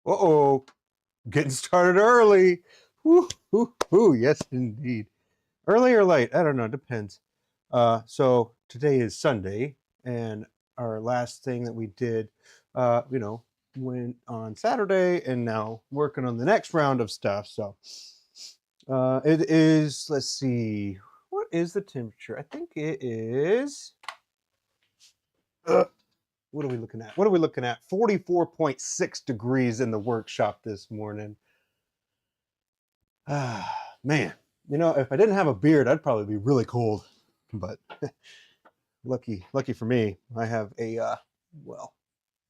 Uh-oh, getting started early. Woo, woo, woo. Yes, indeed. Early or late, I don't know, depends. So today is Sunday, and our last thing that we did, went on Saturday, and now working on the next round of stuff. So it is, let's see, what is the temperature? I think it is, what are we looking at? What are we looking at? 44.6 degrees in the workshop this morning. Ah, man, if I didn't have a beard, I'd probably be really cold. But lucky for me, I have a well,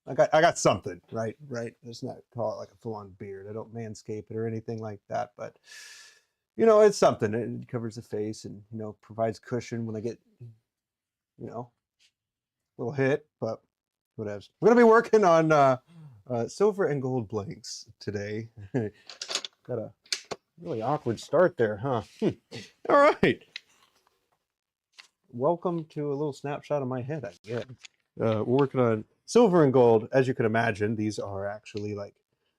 I got something, right? Let's not call it like a full-on beard. I don't manscape it or anything like that, but it's something. It covers the face and provides cushion when I get a little hit. But whatever. We're gonna be working on silver and gold blanks today. Got a really awkward start there, huh? All right. Welcome to a little snapshot of my head, I guess. We're working on silver and gold. As you can imagine, these are actually like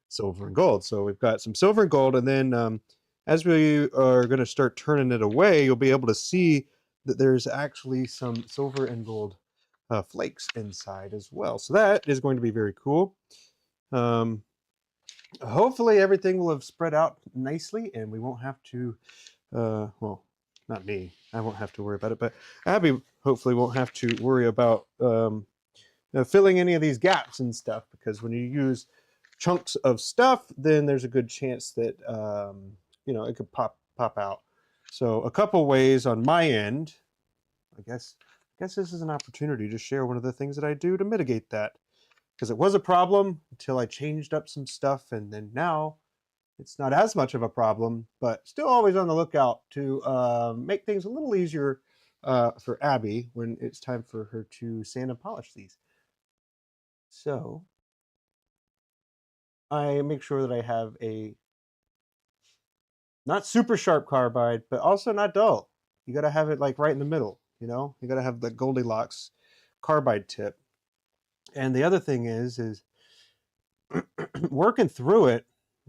silver and gold. So we've got some silver and gold, and then as we are going to start turning it away, you'll be able to see that there's actually some silver and gold flakes inside as well. So that is going to be very cool. Hopefully everything will have spread out nicely, and we won't have to, well, not me, I won't have to worry about it, but Abby hopefully won't have to worry about filling any of these gaps and stuff, because when you use chunks of stuff, then there's a good chance that it could pop out. So a couple ways on my end. I guess this is an opportunity to share one of the things that I do to mitigate that, because it was a problem until I changed up some stuff, and then now it's not as much of a problem, but still always on the lookout to make things a little easier for Abby when it's time for her to sand and polish these. So I make sure that I have a not super sharp carbide, but also not dull. You got to have it like right in the middle, you got to have the Goldilocks carbide tip. And the other thing is working through it,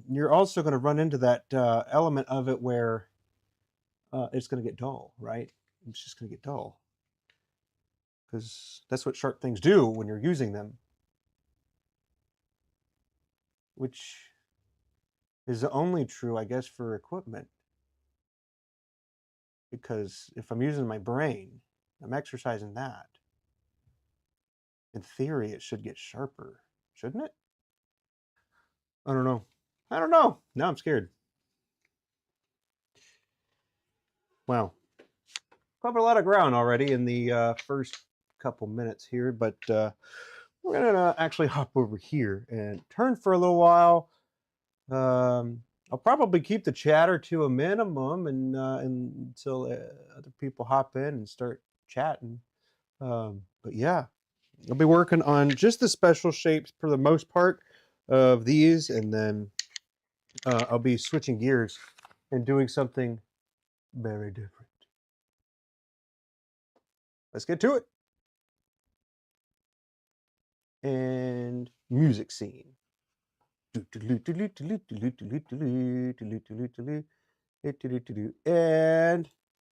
you're also going to run into that element of it where it's going to get dull, right? It's just going to get dull, because that's what sharp things do when you're using them, which is only true, I guess, for equipment. Because if I'm using my brain, I'm exercising that. In theory, it should get sharper, shouldn't it? I don't know. Now I'm scared. Wow. Covered a lot of ground already in the first couple minutes here, but we're gonna actually hop over here and turn for a little while. I'll probably keep the chatter to a minimum and until other people hop in and start chatting. But yeah, I'll be working on just the special shapes for the most part of these, and then I'll be switching gears and doing something very different. Let's get to it. And music scene. And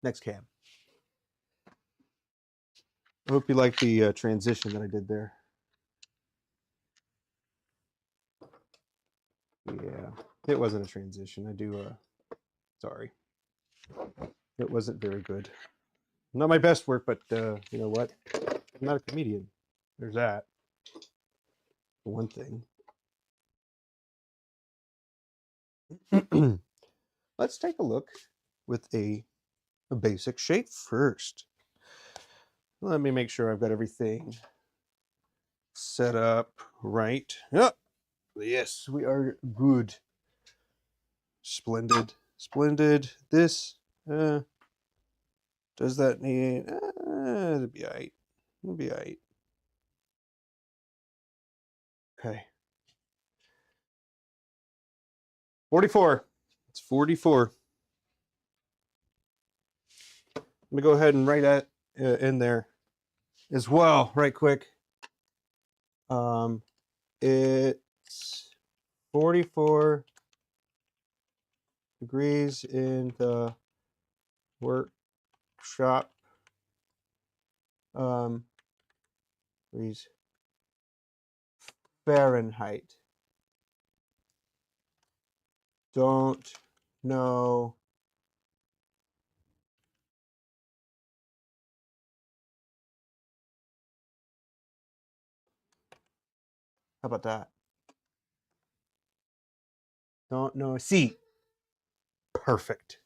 next cam. I hope you like the transition that I did there. Yeah, it wasn't a transition. Sorry. It wasn't very good. Not my best work, but you know what? I'm not a comedian. There's that. One thing. Let's take a look with a basic shape first. Let me make sure I've got everything set up right. Oh, yes, we are good. Splendid. This does that need it'll be alright. Okay. 44. It's 44. Let me go ahead and write that in there as well, right quick. It's 44 degrees in the workshop. Degrees Fahrenheit. Don't know how about that? Don't know. See, perfect.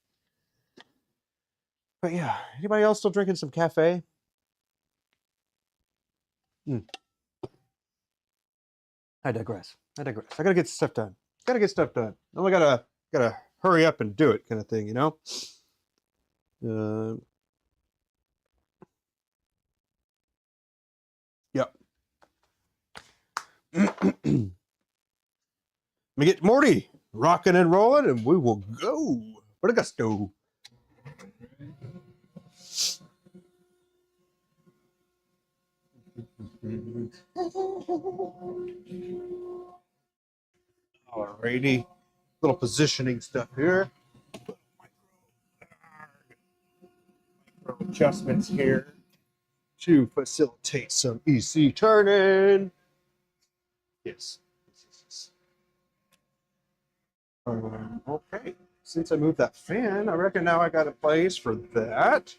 But yeah, anybody else still drinking some cafe? I digress. I gotta get stuff done. Gotta get stuff done. I gotta hurry up and do it, kind of thing, you know. Yep. Let me get Morty rocking and rolling, and we will go. What a gusto! Alrighty, little positioning stuff here. Adjustments here to facilitate some EC turning. Yes. Okay. Since I moved that fan, I reckon now I got a place for that.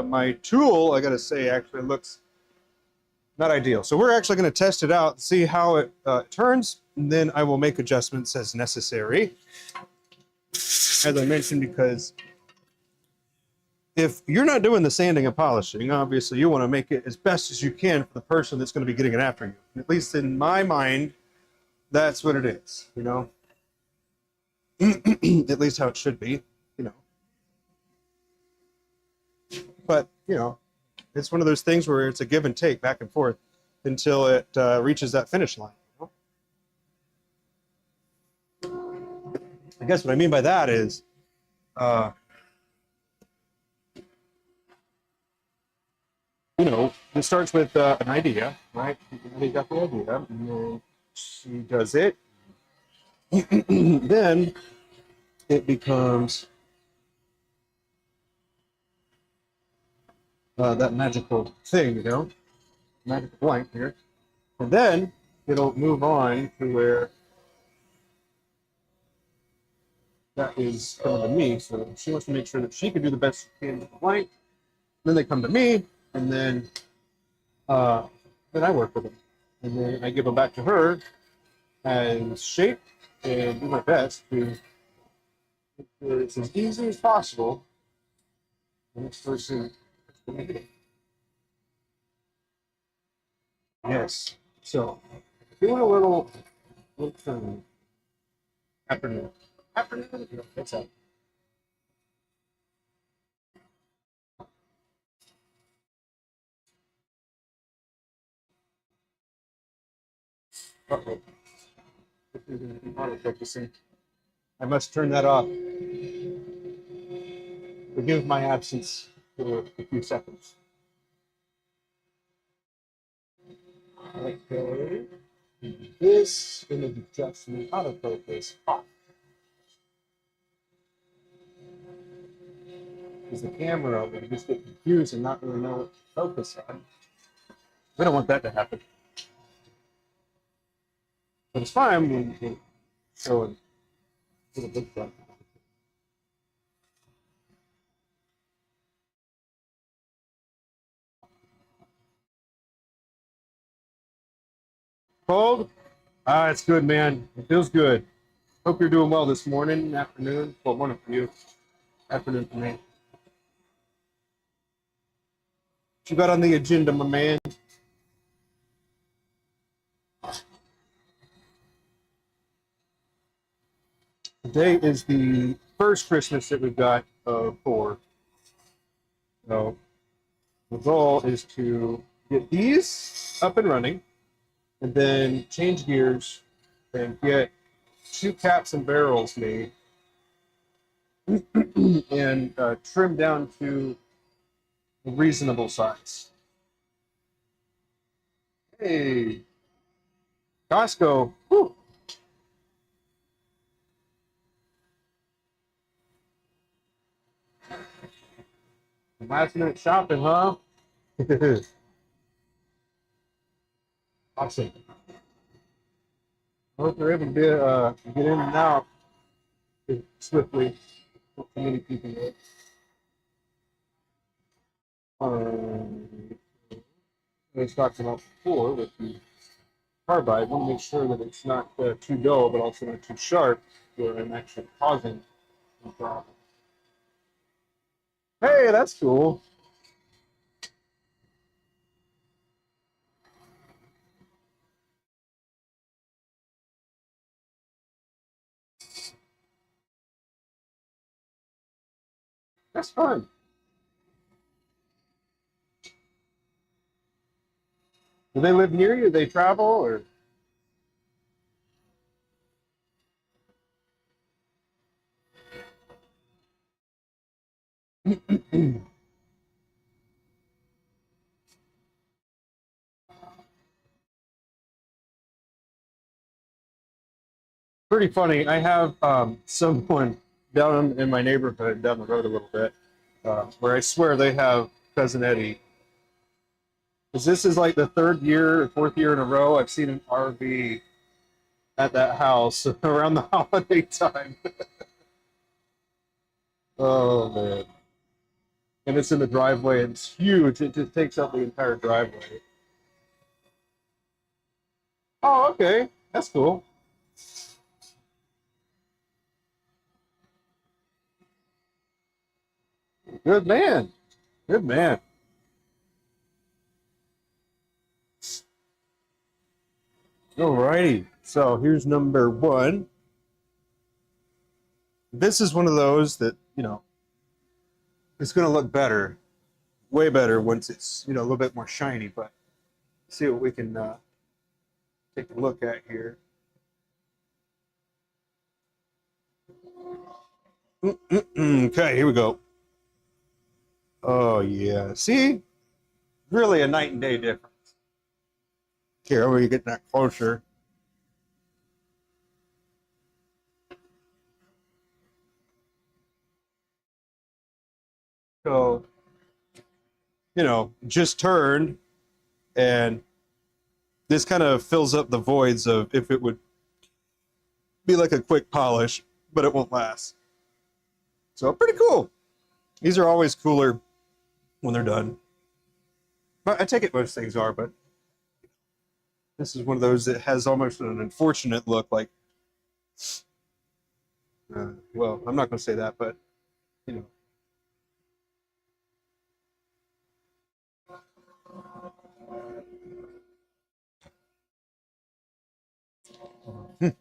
My tool, I gotta say, actually looks not ideal. So we're actually going to test it out, see how it turns, and then I will make adjustments as necessary. As I mentioned, because if you're not doing the sanding and polishing, obviously you want to make it as best as you can for the person that's going to be getting it after you. At least in my mind, that's what it is, you know? At least how it should be, you know? But, you know, it's one of those things where it's a give and take back and forth until it reaches that finish line. I guess what I mean by that is, you know, it starts with an idea, right? He got the idea, and then she does it. Then it becomes that magical thing, you know, magical blank here. And then it'll move on to where that is coming to me. So she wants to make sure that she can do the best she can with the blank. Then they come to me, and then I work with them. And then I give them back to her as shape and do my best to make sure it's as easy as possible. The next person. Yes. So doing a little afternoon. Afternoon? That's up. Uh-oh. Auto-focusing. I must turn that off. Forgive my absence for a few seconds. Okay. This image adjustment autofocus off. Because the camera will just get confused and not really know what to focus on. We don't want that to happen. But it's fine when you show a little bit front. Cold? Ah, it's good, man. It feels good. Hope you're doing well this morning, afternoon. Well, morning for you, afternoon for me. What you got on the agenda, my man? Today is the first Christmas that we've got for. So the goal is to get these up and running, and then change gears and get 2 caps and barrels made and trim down to a reasonable size. Hey, Costco. Whew. Last minute shopping, huh? Awesome. I hope they're able to get in and out swiftly. Not too many people. As talked about before with the carbide, I want to make sure that it's not too dull, but also not too sharp, where I'm actually causing a problem. Hey, that's cool. That's fun. Do they live near you? Do they travel or? Pretty funny. I have someone down in my neighborhood, down the road a little bit, where I swear they have Cousin Eddie. Because this is like the third year or fourth year in a row I've seen an RV at that house around the holiday time. Oh man. And it's in the driveway. It's huge. It just takes up the entire driveway. Oh, okay. That's cool. Good man. Good man. Alrighty. So here's number one. This is one of those that, it's going to look better, way better once it's, a little bit more shiny, but see what we can take a look at here. Okay, here we go. Oh, yeah. See? Really a night and day difference. Here, when you get that closer. So, just turned, and this kind of fills up the voids of if it would be like a quick polish, but it won't last. So, pretty cool. These are always cooler when they're done. But I take it most things are, but this is one of those that has almost an unfortunate look, like, well, I'm not going to say that, but, you know. But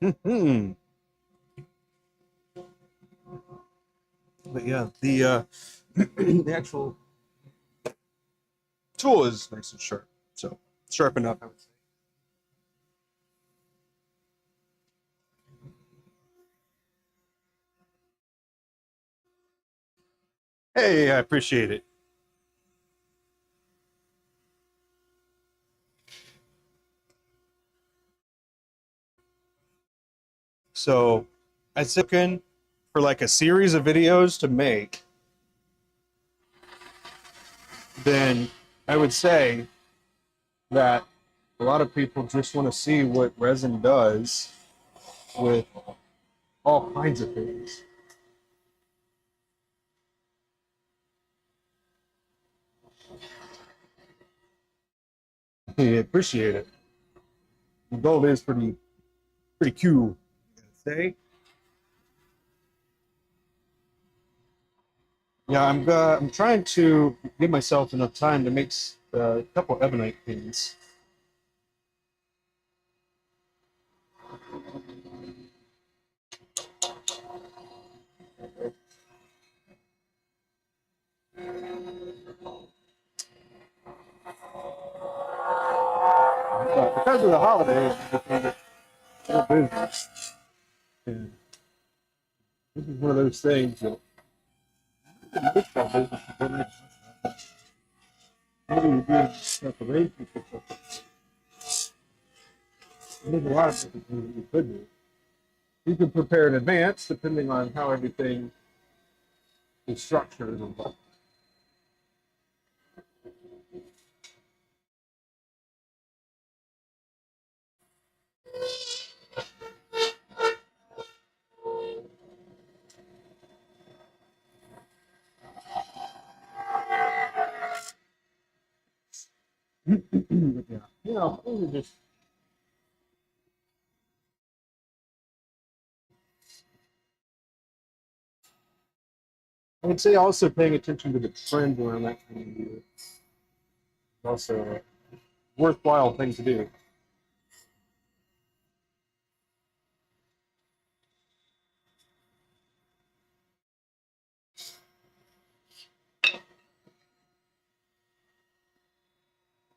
yeah, the the actual tool is nice and sharp, so sharp enough, I would say. Hey, I appreciate it. So I was looking for like a series of videos to make, then I would say that a lot of people just want to see what resin does with all kinds of things. I appreciate it. The gold is pretty cool, I gotta say. Yeah, I'm trying to give myself enough time to make a couple ebonite pins. But because of the holidays, it's a little busy. And this is one of those things that most of our business is really maybe you do preparation for something. There's a lot of different things that you could do. You could prepare in advance, depending on how everything is structured and what. Yeah, you know, these are just. I would say also paying attention to the trend around that time of year. Also a worthwhile thing to do.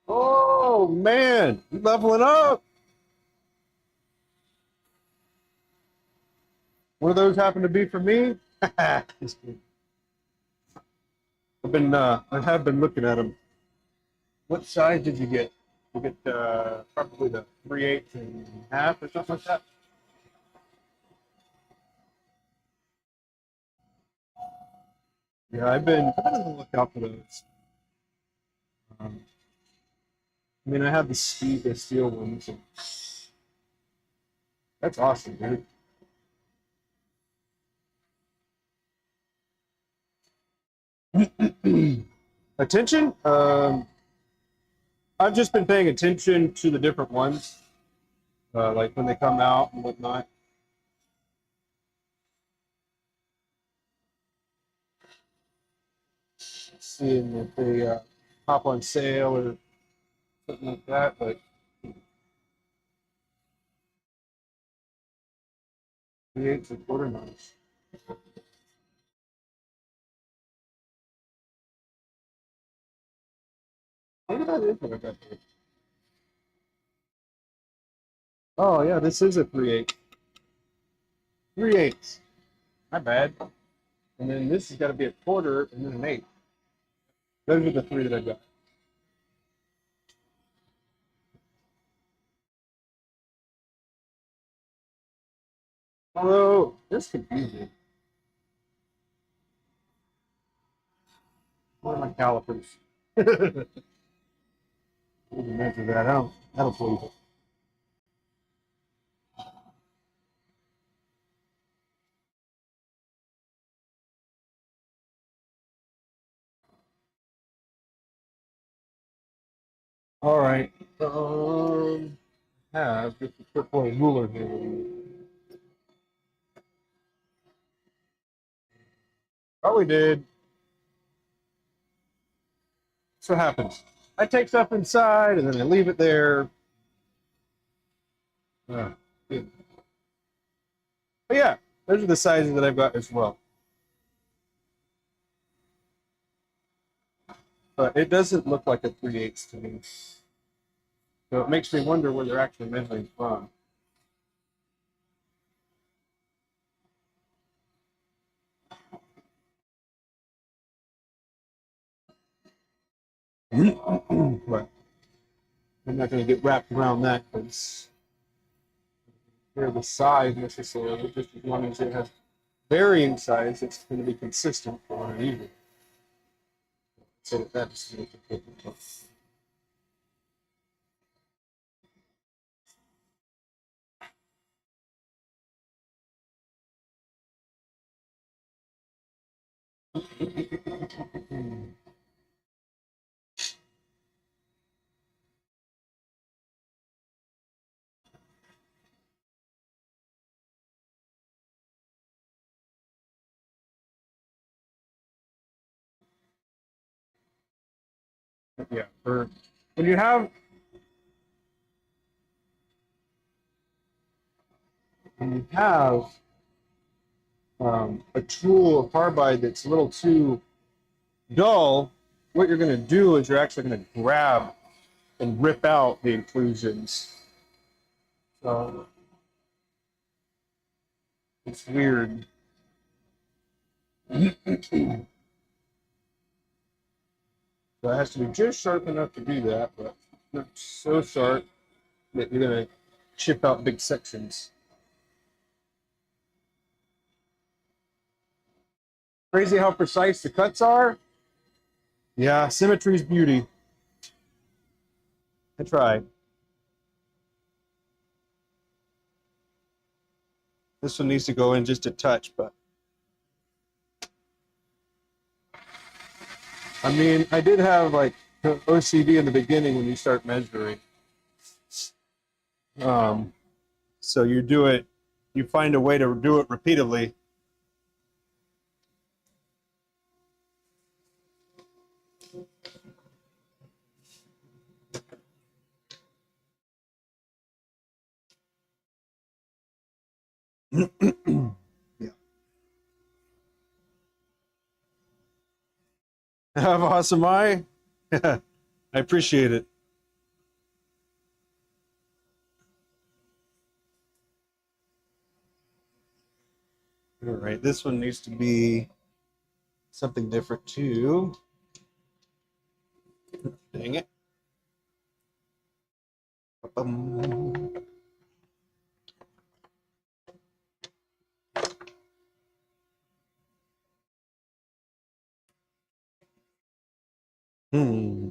Oh man, you leveling up. One of those happen to be for me. Just kidding. I have been looking at them. What size did you get? You get probably the 3/8 and half or something like that. Yeah, I've been on the lookout for those. Um, I mean, I have the steel ones. And that's awesome, dude. Attention. I've just been paying attention to the different ones, like when they come out and whatnot. Seeing if they pop on sale or something like that. But 3/8 and quarter knives. Maybe that is what I got there. Oh yeah, this is a 3/8. 3/8. Not bad. And then this has got to be a quarter and then an eighth. Those are the three that I got. Although this confusing. Where are my calipers? We'll measure that out. That'll please it. All right. Have just a quick little ruler here. Probably did. That's what happens. I take stuff inside and then I leave it there. Good. But yeah, those are the sizes that I've got as well. But it doesn't look like a 3/8 to me. So it makes me wonder where they're actually measuring from. But I'm not going to get wrapped around that because they're the size necessarily. Just as long as it has varying size, it's going to be consistent for an even. So that's yeah. For when you have a tool, a carbide that's a little too dull, what you're going to do is you're actually going to grab and rip out the inclusions. So it's weird. So it has to be just sharp enough to do that, but not so sharp that you're going to chip out big sections. Crazy how precise the cuts are. Yeah, symmetry's beauty. I tried. This one needs to go in just a touch, but I mean, I did have like OCD in the beginning when you start measuring. So you do it, you find a way to do it repeatedly. Yeah. Have awesome eye. I appreciate it. All right, this one needs to be something different too. Dang it. Hmm.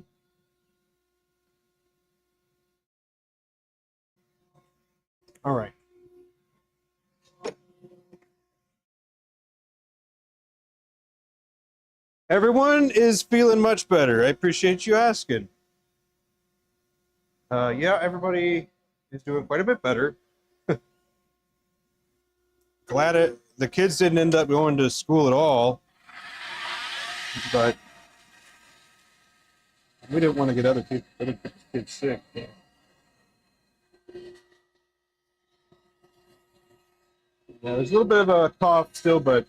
All right. Everyone is feeling much better. I appreciate you asking. Yeah, everybody is doing quite a bit better. Glad the kids didn't end up going to school at all, but we didn't want to get other kids sick. Yeah, there's a little bit of a cough still, but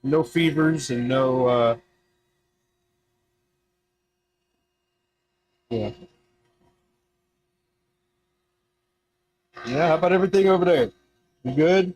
no fevers and no. Yeah. Yeah. How about everything over there? You good?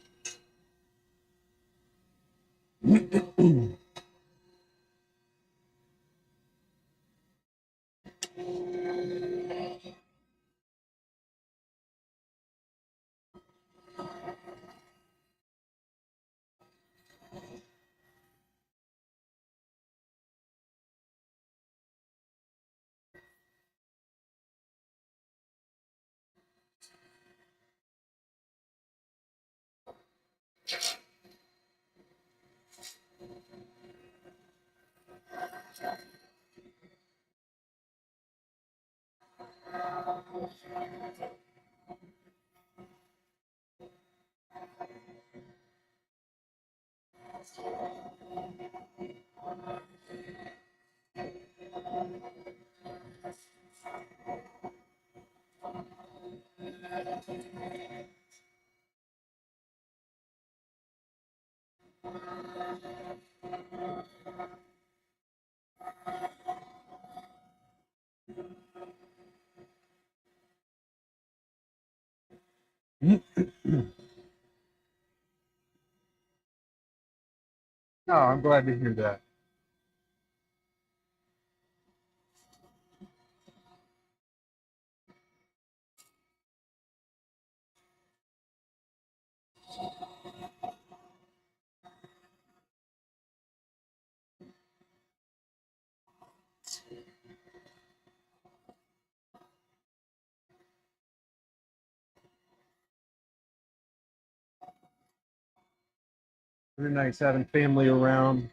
Oh, I'm glad to hear that. Very nice having family around.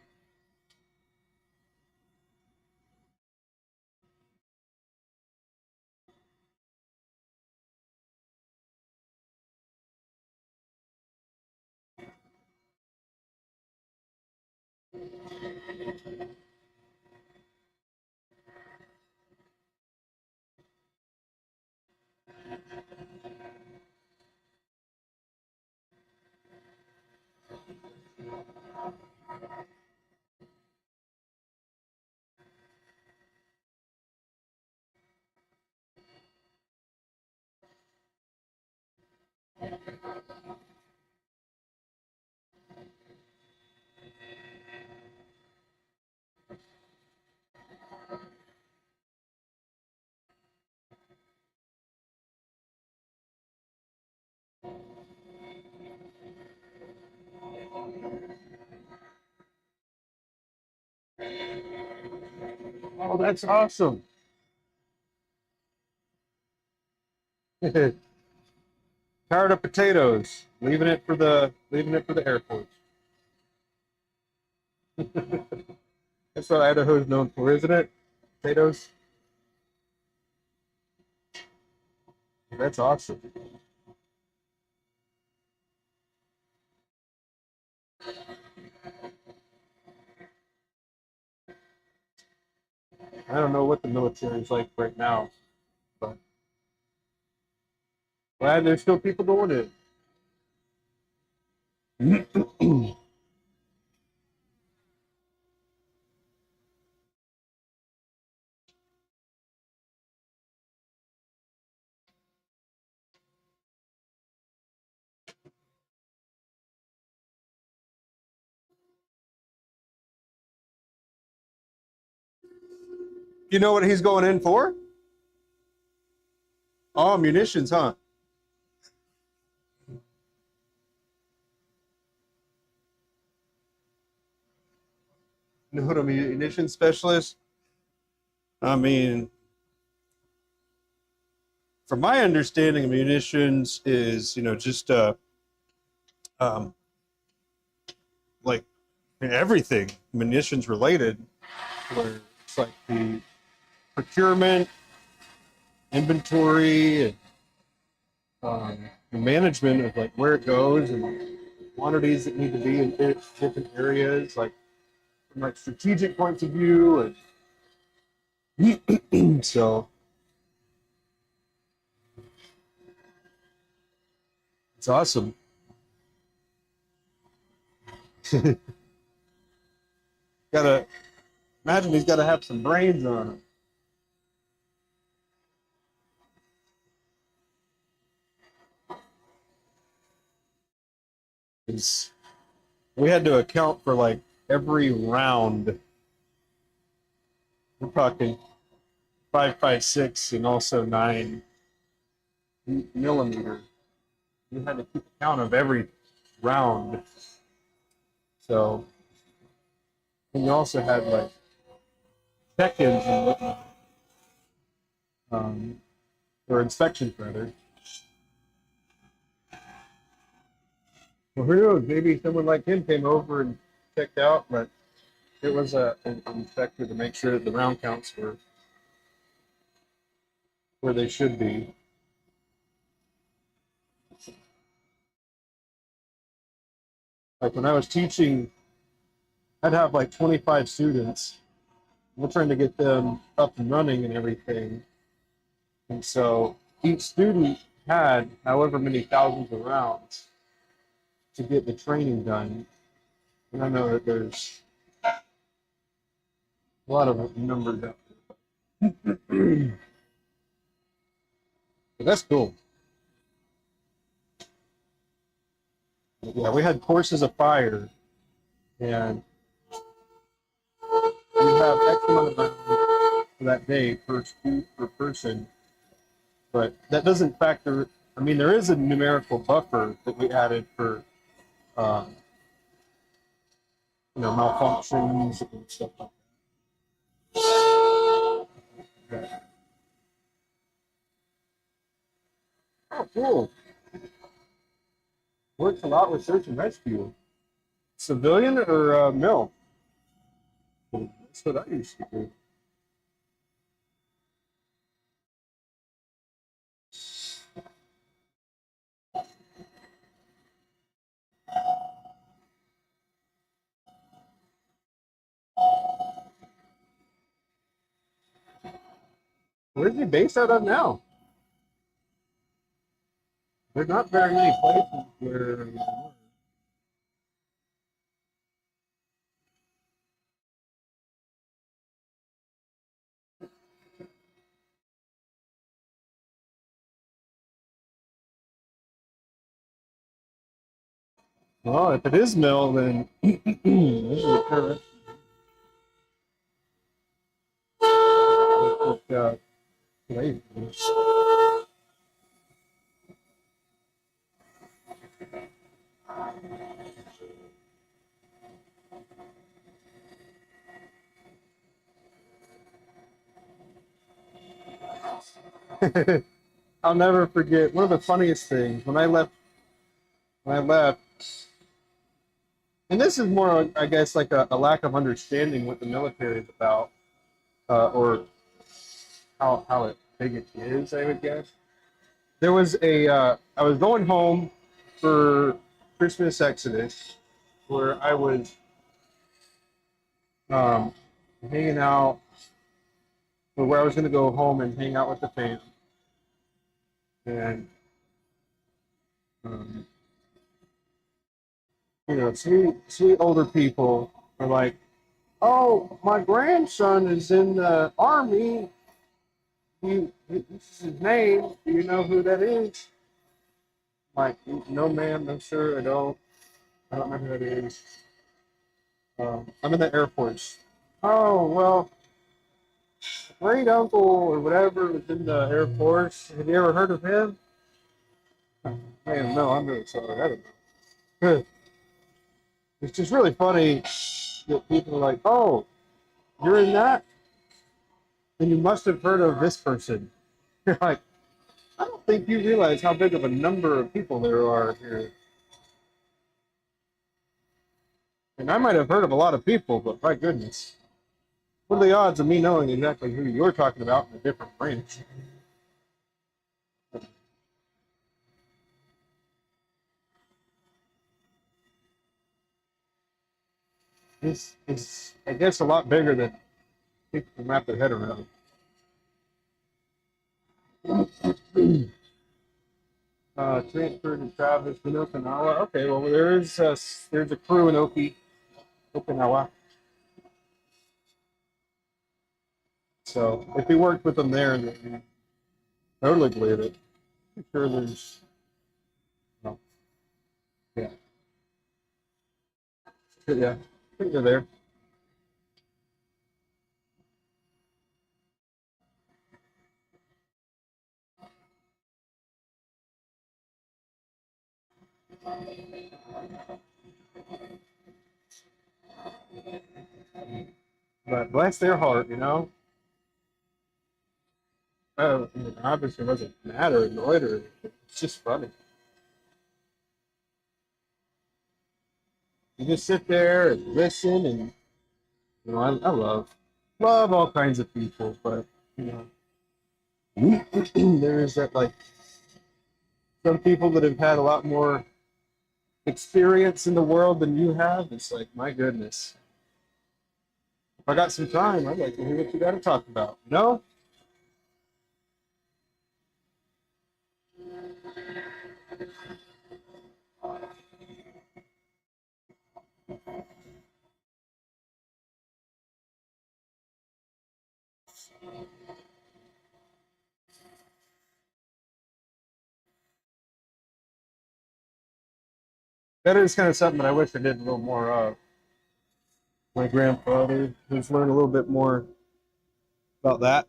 Oh, that's awesome. Tired of potatoes. Leaving it for the airports. That's what Idaho's known for, isn't it? Potatoes. That's awesome. I don't know what the military is like right now, but glad there's still people doing it. You know what he's going in for? Oh, munitions, huh? You know what a munitions specialist? I mean, from my understanding, munitions is, just um, like everything munitions related, where it's like the procurement, inventory, and the management of like where it goes and quantities that need to be in different areas, like from like strategic points of view, and so it's awesome. Gotta imagine he's got to have some brains on him. We had to account for like every round. We're talking 5.56 and also 9 millimeter. We had to keep count of every round. So, and you also had like check-ins and whatnot, or inspections rather. Well, who knows? Maybe someone like him came over and checked out, but it was an inspector to make sure that the round counts were where they should be. Like when I was teaching, I'd have like 25 students. We're trying to get them up and running and everything. And so each student had however many thousands of rounds to get the training done. And I know that there's a lot of numbers out there. But that's cool. Yeah, we had courses of fire, and we have X amount of rounds for that day per student per person. But that doesn't factor. I mean, there is a numerical buffer that we added for, um, malfunctions and stuff like that. Oh, cool. Works a lot with search and rescue. Civilian or mil? That's what I used to do. Where's he based out of now? There's not very many places where. Well, if it is mill, then this is a current. Lathe. I'll never forget one of the funniest things when I left. When I left, and this is more, I guess, like a lack of understanding what the military is about, or how big it is, I would guess. there was a I was going home for Christmas Exodus, where I was um, hanging out, or where I was going to go home and hang out with the fam, and um, you know, sweet older people are like, "Oh, my grandson is in the army. This is his name. Do you know who that is?" Like, no, ma'am, no, sir, I don't. I don't know who that is. I'm in the Air Force. Oh, well, great uncle or whatever was in the Air Force. Have you ever heard of him? Man, no, I'm really sorry. I don't know. It's just really funny that people are like, oh, you're in that? Then you must have heard of this person. You're like, I don't think you realize how big of a number of people there are here. And I might have heard of a lot of people, but my goodness. What are the odds of me knowing exactly who you're talking about in a different branch? It's I guess, a lot bigger than people can wrap their head around. Transferred to Travis in Okinawa. Okay, well, there's a crew in Okinawa. So if he worked with them there, then we totally believe it. I'm sure there's, no, yeah, yeah, I think they're there. But bless their heart, you know. Obviously, it doesn't matter, annoyed or anything. It's just funny. You just sit there and listen, and I love all kinds of people, but you know, there is that, like, some people that have had a lot more experience in the world than you have. It's like, my goodness, if I got some time, I'd like to hear what you got to talk about. You know, that is kind of something that I wish I did a little more of. My grandfather, who's learned a little bit more about that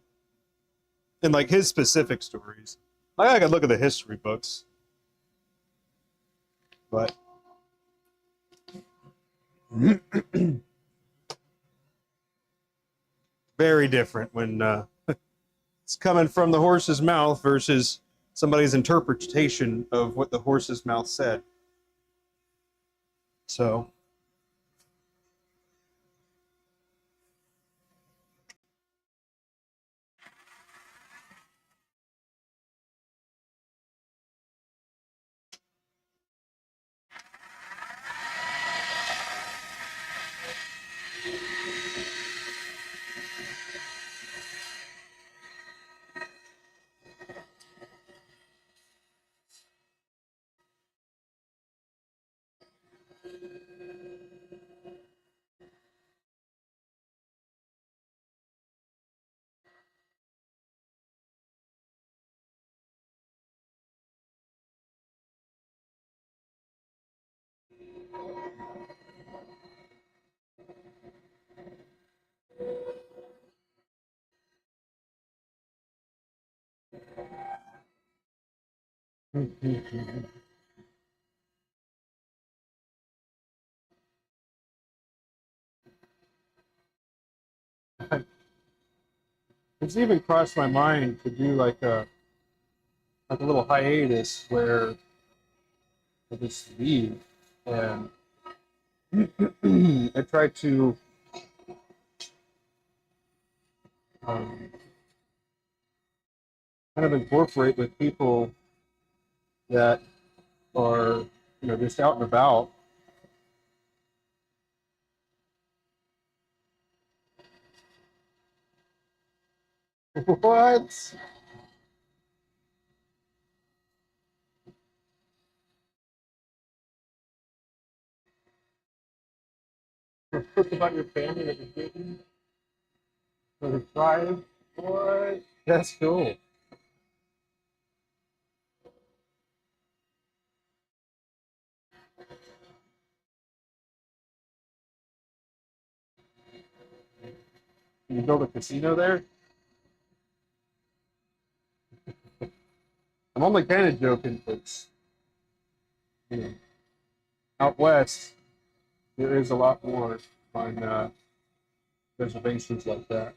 and like his specific stories. I gotta look at the history books, but very different when it's coming from the horse's mouth versus somebody's interpretation of what the horse's mouth said. So it's even crossed my mind to do like a little hiatus where I just leave and I try to um, kind of incorporate with people that are, you know, just out and about. What? Talk about your family that you're getting for the tribe? What? That's cool. Can you build a casino there? I'm only kind of joking, but you know, out west there is a lot more on reservations like that.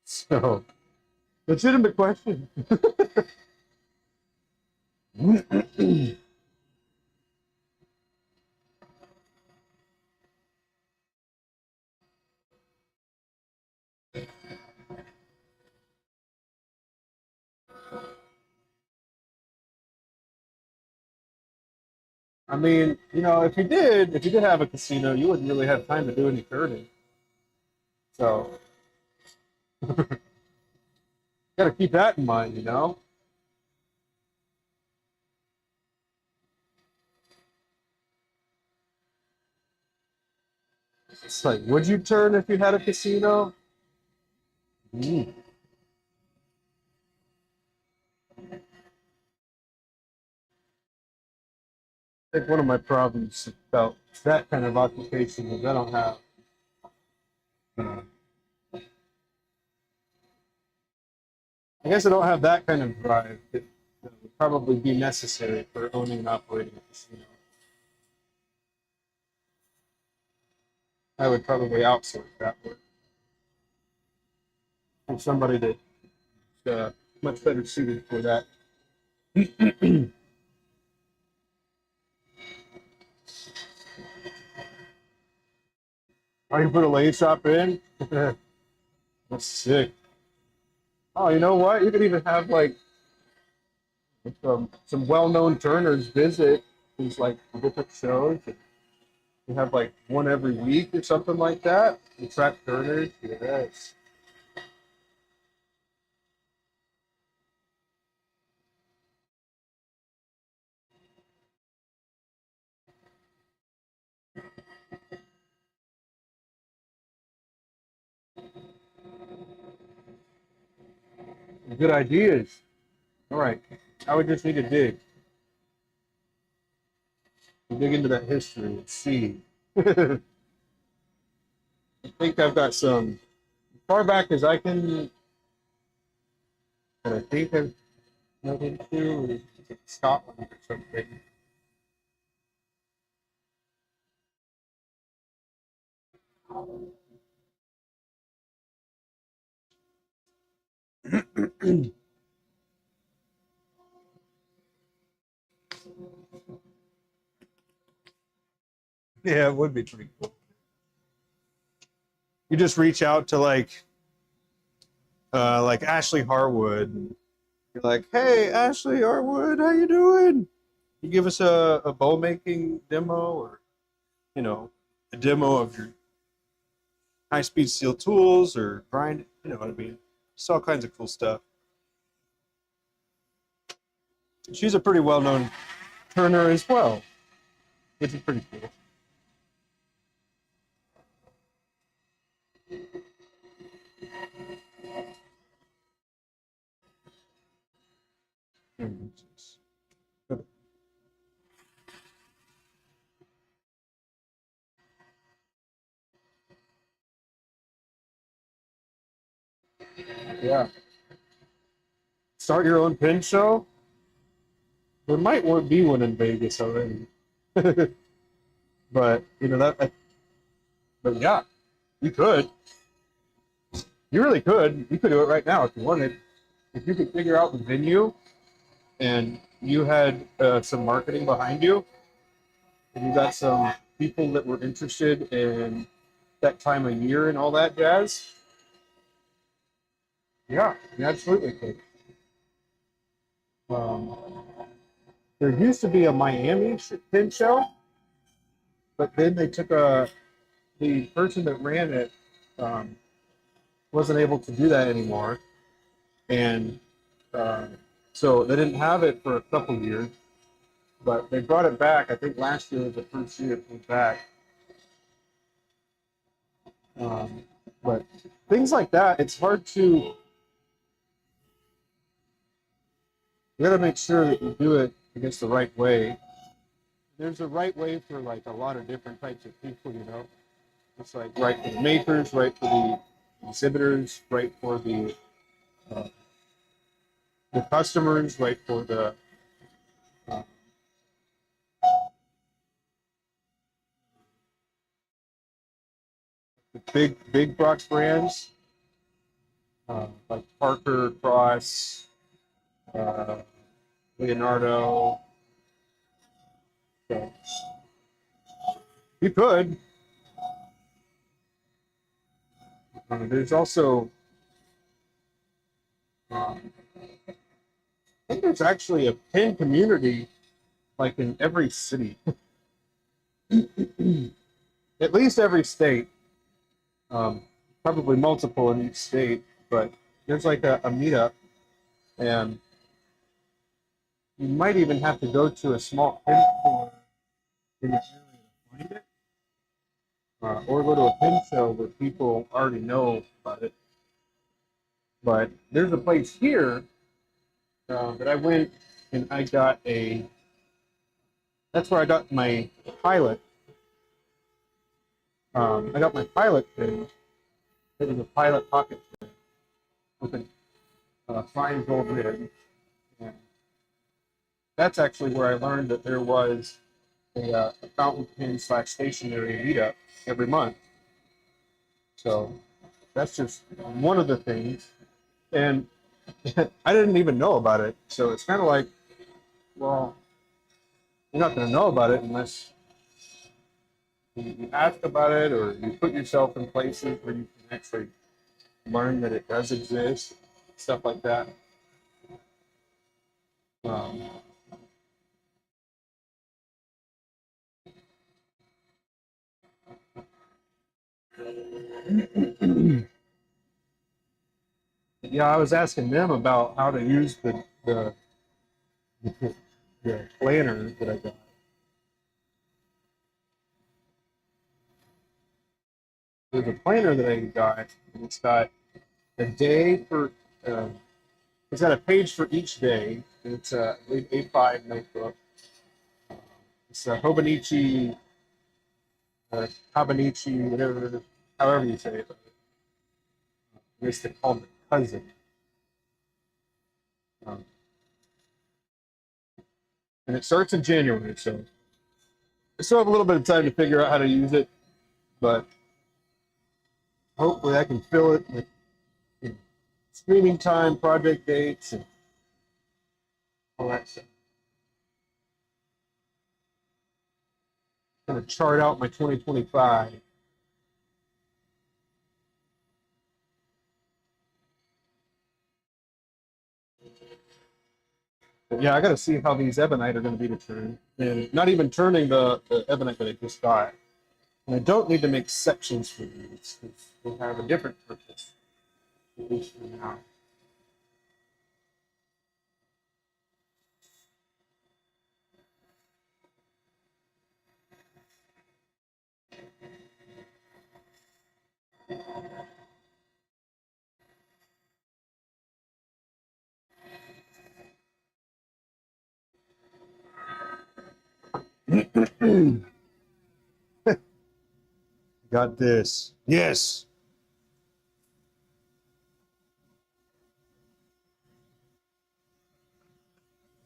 So, legitimate question. I mean, you know, if you did have a casino, you wouldn't really have time to do any turning. So, got to keep that in mind, you know. It's like, would you turn if you had a casino? Mm. I think one of my problems about that kind of occupation is I don't have, uh, I guess I don't have that kind of drive that would probably be necessary for owning and operating a casino. I would probably outsource that work to somebody that's much better suited for that. Oh, you put a lathe shop in? That's sick. Oh, you know what? You could even have like some well-known turners visit these like different shows. You have like one every week or something like that. Attract turners. Yes. Good ideas. All right. I would just need to dig into that history and see. I think I've got some far back as I can. That I think I've dug into is Scotland or something. Yeah, it would be pretty cool. You just reach out to like Ashley Harwood. You're like, hey, Ashley Harwood, how you doing? You give us a bow making demo, or you know, a demo of your high speed steel tools or grind. You know what I mean? Just all kinds of cool stuff. She's a pretty well known turner as well, which is pretty cool. Yeah. Start your own pin show. There might be one in Vegas already, but you know that. But yeah, you could. You really could. You could do it right now if you wanted. If you could figure out the venue and you had some marketing behind you, and you got some people that were interested in that time of year and all that jazz, yeah, you absolutely could. Um, there used to be a Miami pin show, but then they took the person that ran it um, wasn't able to do that anymore, and uh, so they didn't have it for a couple years. But they brought it back. I think last year was the first year it went back. Um, but things like that, it's hard to. You got to make sure that you do it, I guess, the right way. There's a right way for like a lot of different types of people, you know. It's like right for the makers, right for the exhibitors, right for uh, the customers, right for uh, the big box brands like Parker, Cross, uh, Leonardo. So you could. There's also I think there's actually a pin community like in every city, at least every state. Um, Probably multiple in each state, but there's like a meetup, and you might even have to go to a small pin store in your area to find it, or go to a pin show where people already know about it. But there's a place here that I went and I got a. That's where I got my pilot. I got my pilot pin. It was a pilot pocket pin with a fine gold rim. And that's actually where I learned that there was a fountain pen / stationary meetup every month. So that's just one of the things. And I didn't even know about it. So it's kind of like, well, you're not going to know about it unless you ask about it or you put yourself in places where you can actually learn that it does exist, stuff like that. Um, yeah, I was asking them about how to use the planner that I got. There's a planner that I got, and it's got a day for. Um, it's got a page for each day. It's a A5 notebook. It's a Hobonichi, Habanichi, whatever, however you say it. It's called the cousin. Um, and it starts in January, so I still have a little bit of time to figure out how to use it, but hopefully I can fill it with screening time, project dates, and all that stuff. I'm going to chart out my 2025. But yeah, I got to see how these ebonite are going to be to turn. And not even turning the ebonite that I just got. And I don't need to make sections for these. They have a different purpose, at least for now. Got this. Yes.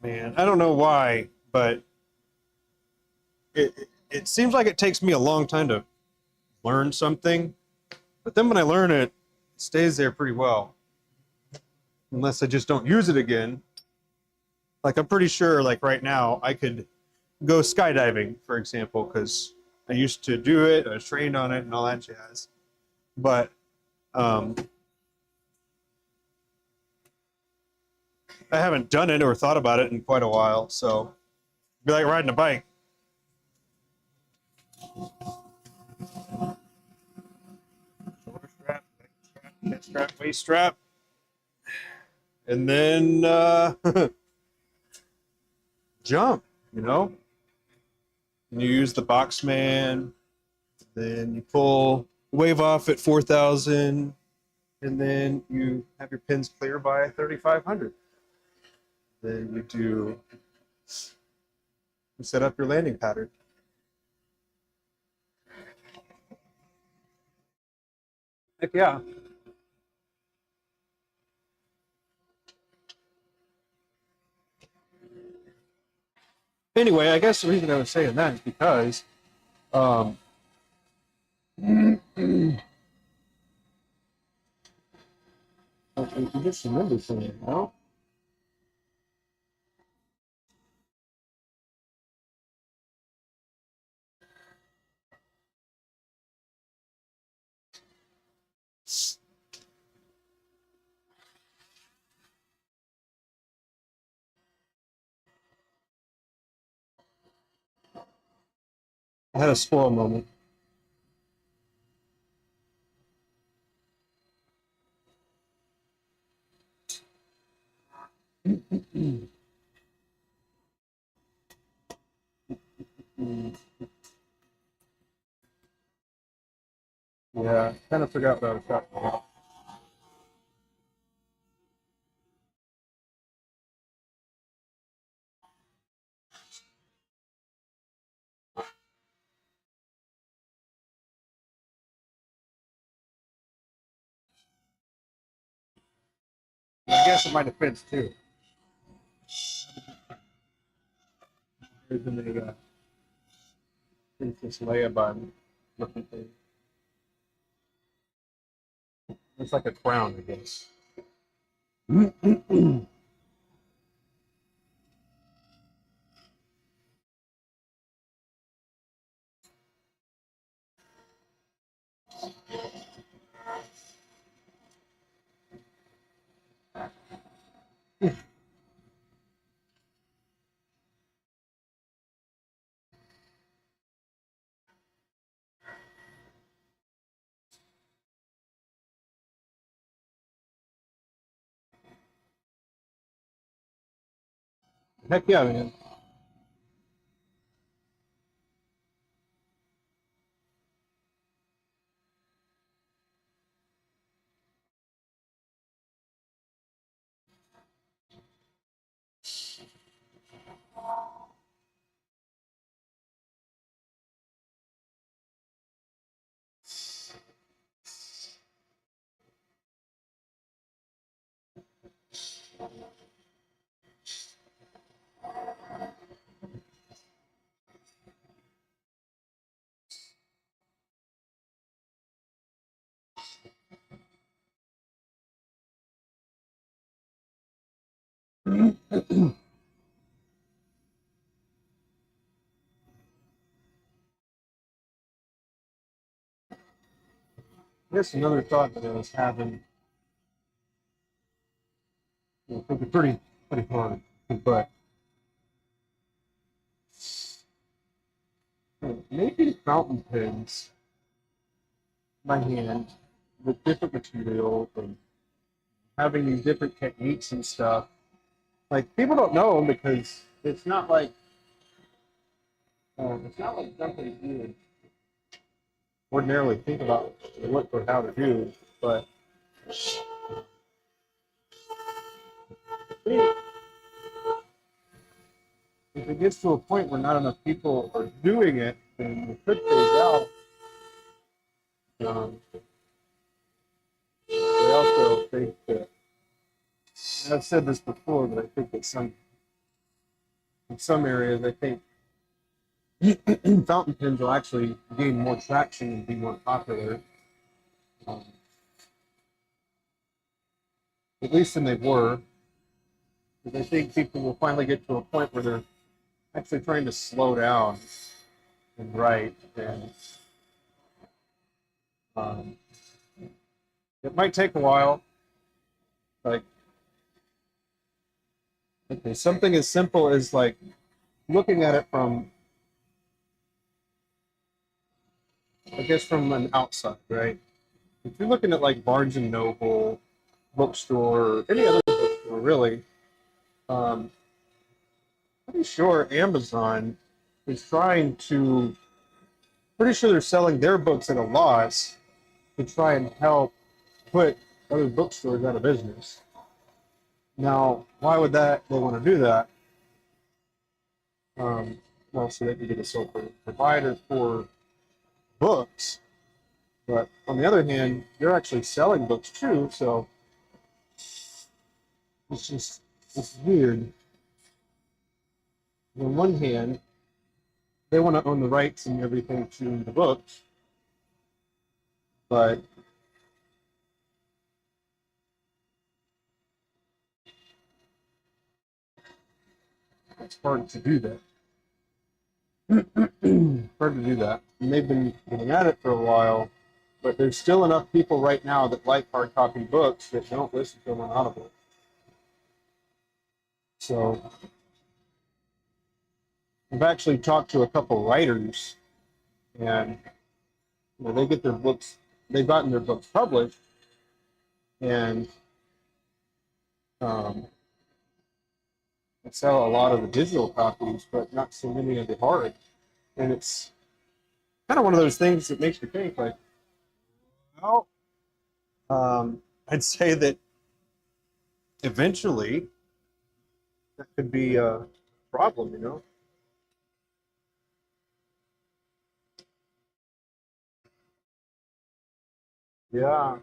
Man, I don't know why, but it seems like it takes me a long time to learn something. But then when I learn it, it stays there pretty well. Unless I just don't use it again. Like I'm pretty sure like right now I could go skydiving, for example, because I used to do it, I was trained on it and all that jazz. But um, I haven't done it or thought about it in quite a while. So Be like riding a bike. Shoulder strap, neck strap, waist strap. And then jump, you know? And you use the box man, then you pull wave off at 4,000, and then you have your pins clear by 3,500. Then you set up your landing pattern. Heck yeah. Anyway, I guess the reason I was saying that is because I just remember something, you know? I had a spoil moment. Yeah, kind of forgot what I was talking about. I guess in my defense too. There's a Princess Leia bun looking thing. It's like a crown, I guess. Heck yeah, man. Here's another thought that I was having. It could be pretty hard, but making fountain pens by hand with different materials and having these different techniques and stuff. Like people don't know them because it's not like something you would ordinarily think about what or how to do. But if it gets to a point where not enough people are doing it, then it could phase out. I also think that, and I've said this before, but I think that in some areas, I think fountain pens will actually gain more traction and be more popular, um, at least than they were. Because I think people will finally get to a point where they're actually trying to slow down and write, and um, it might take a while. Like, okay, something as simple as like looking at it from, I guess, from an outside, right? If you're looking at like Barnes and Noble, bookstore, or any other bookstore, really, um, pretty sure Amazon is trying to, pretty sure they're selling their books at a loss to try and help put other bookstores out of business. Now, why would they want to do that? Well, so they can get a sole provider for books. But on the other hand, they're actually selling books too, so it's weird. On one hand, they want to own the rights and everything to the books, but it's hard to do that. Hard to do that. And they've been at it for a while, but there's still enough people right now that like hard copy books that don't listen to them on Audible. So I've actually talked to a couple writers, and they get their books, they've gotten their books published, and um, they sell a lot of the digital copies, but not so many of the hard. And it's kind of one of those things that makes you think, like, well, I'd say that eventually that could be a problem, you know? Yeah,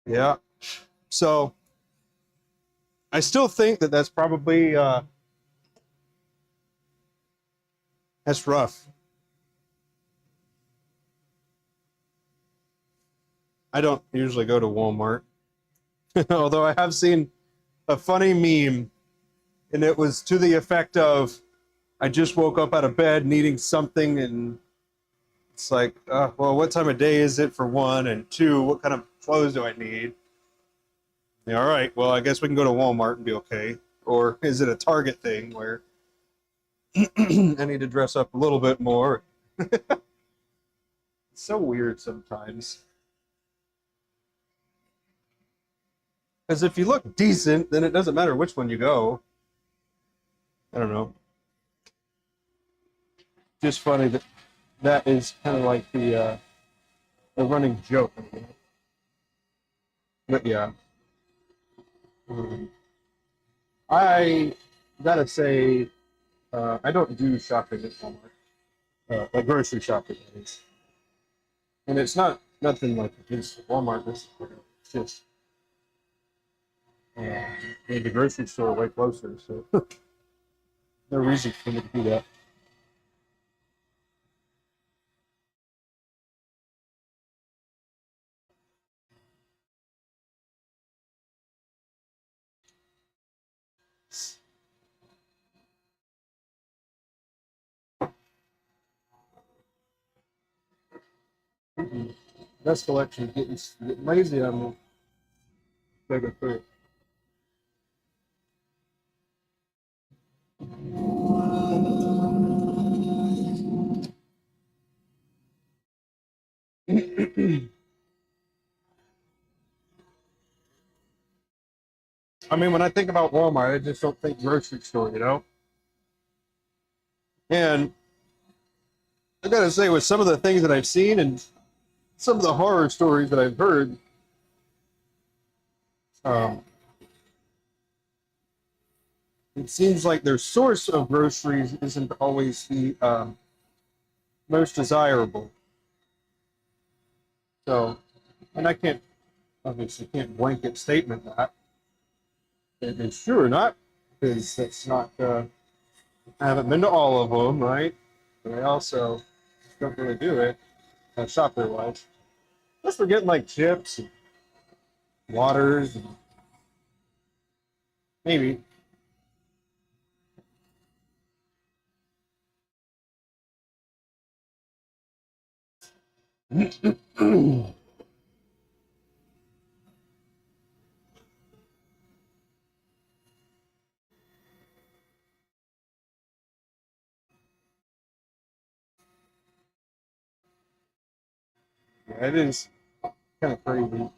yeah. So I still think that that's probably that's rough. I don't usually go to Walmart, although I have seen a funny meme, and it was to the effect of, "I just woke up out of bed needing something, and it's like, well, what time of day is it for one, and two, what kind of clothes do I need? Yeah, all right, well, I guess we can go to Walmart and be okay. Or is it a Target thing where I need to dress up a little bit more? It's so weird sometimes. Because if you look decent, then it doesn't matter which one you go. I don't know. Just funny that that is kind of like the running joke. But yeah, um, I gotta say, I don't do shopping at Walmart, like grocery shopping. That is. And it's not nothing like against Walmart. This it's just uh, the grocery store way closer, so no reason for me to do that. Best collection getting lazy on me. Bigger food. I mean, when I think about Walmart, I just don't think grocery store, you know. And I gotta say, with some of the things that I've seen and some of the horror stories that I've heard, um, it seems like their source of groceries isn't always the most desirable. So, and I can't obviously can't blanket statement that it's true or not, because that's not. I haven't been to all of them, right? But I also don't really do it shopper wise. Just for getting like chips and waters and maybe. Yeah, it is kind of crazy.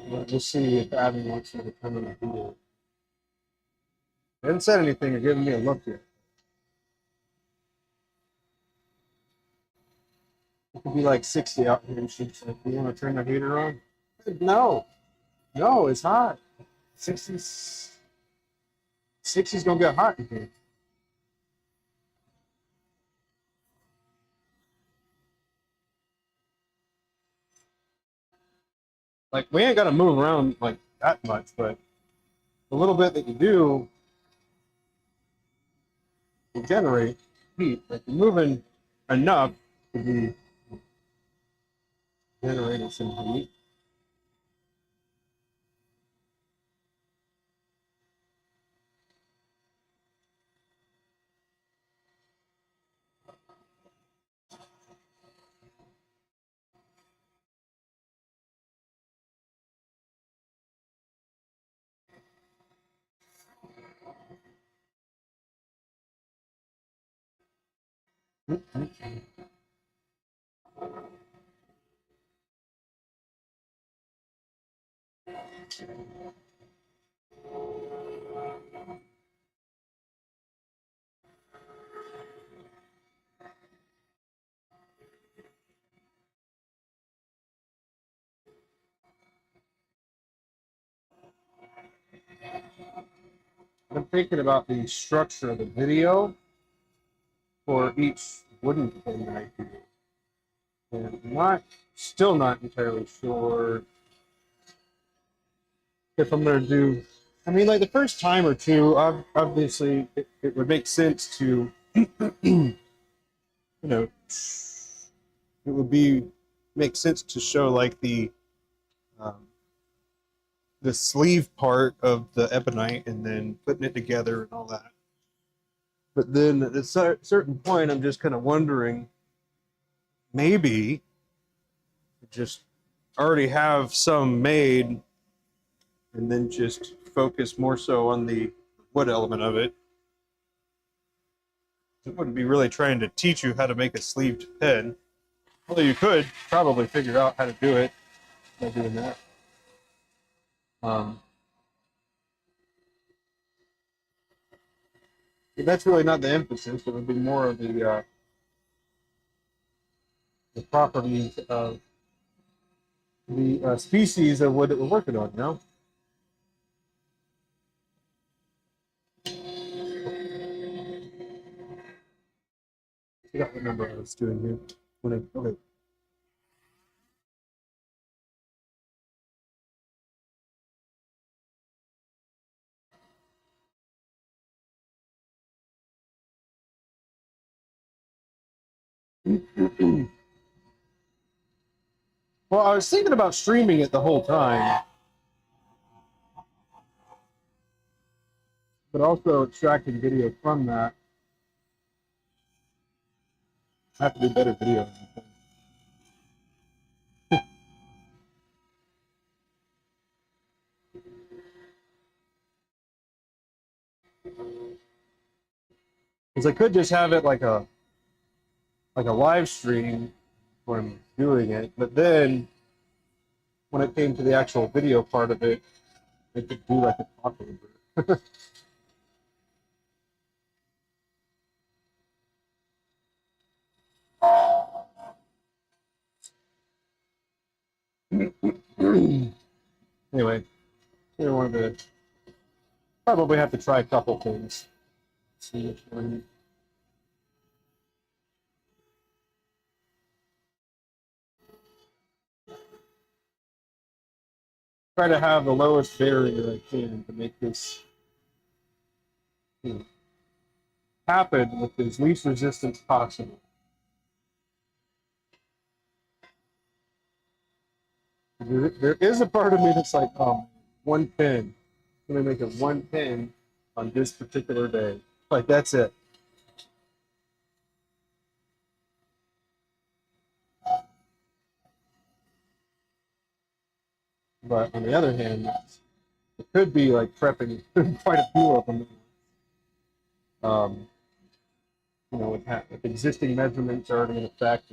But we'll see if Abby wants me to come in and do it. They haven't said anything or given me a look yet. It could be like 60 out here, and she's like, "You want to turn the heater on?" I said, no, no, it's hot. 60's, 60's gonna get hot in here. Like we ain't gotta move around like that much, but the little bit that you do, you generate heat. Like you're moving enough to be generating some heat. I'm thinking about the structure of the video for each wooden pin that I do. And I'm still not entirely sure if I'm going to do. I mean, like the first time or two, obviously it would make sense to, you know, it would be make sense to show like um, the sleeve part of the ebonite and then putting it together and all that. But then at a certain point, I'm just kind of wondering, maybe just already have some made and then just focus more so on the wood element of it. It wouldn't be really trying to teach you how to make a sleeved pen, although you could probably figure out how to do it by doing that. Um, but that's really not the emphasis. It would be more of the properties of the species of wood that we're working on, you know? I forgot what number I was doing here. Okay. Well, I was thinking about streaming it the whole time, but also extracting video from that. I have to do better video. Because I could just have it like a live stream when I'm doing it, but then when it came to the actual video part of it, I could do like a talk over. Anyway, I wanted to probably have to try a couple things. See which one. Try to have the lowest barrier I can to make this, you know, happen with as least resistance possible. There is a part of me that's like, one pin. I'm gonna make it one pin on this particular day. Like that's it. But on the other hand, It could be like prepping quite a few of them. Um, with existing measurements already in effect,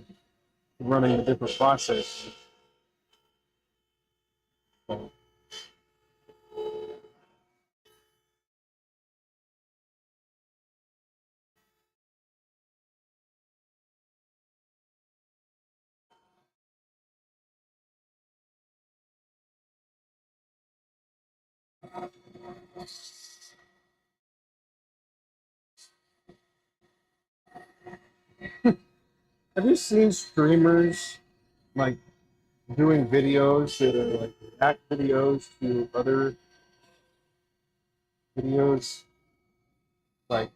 running a different process. So, have you seen streamers like doing videos that are like react videos to other videos? Like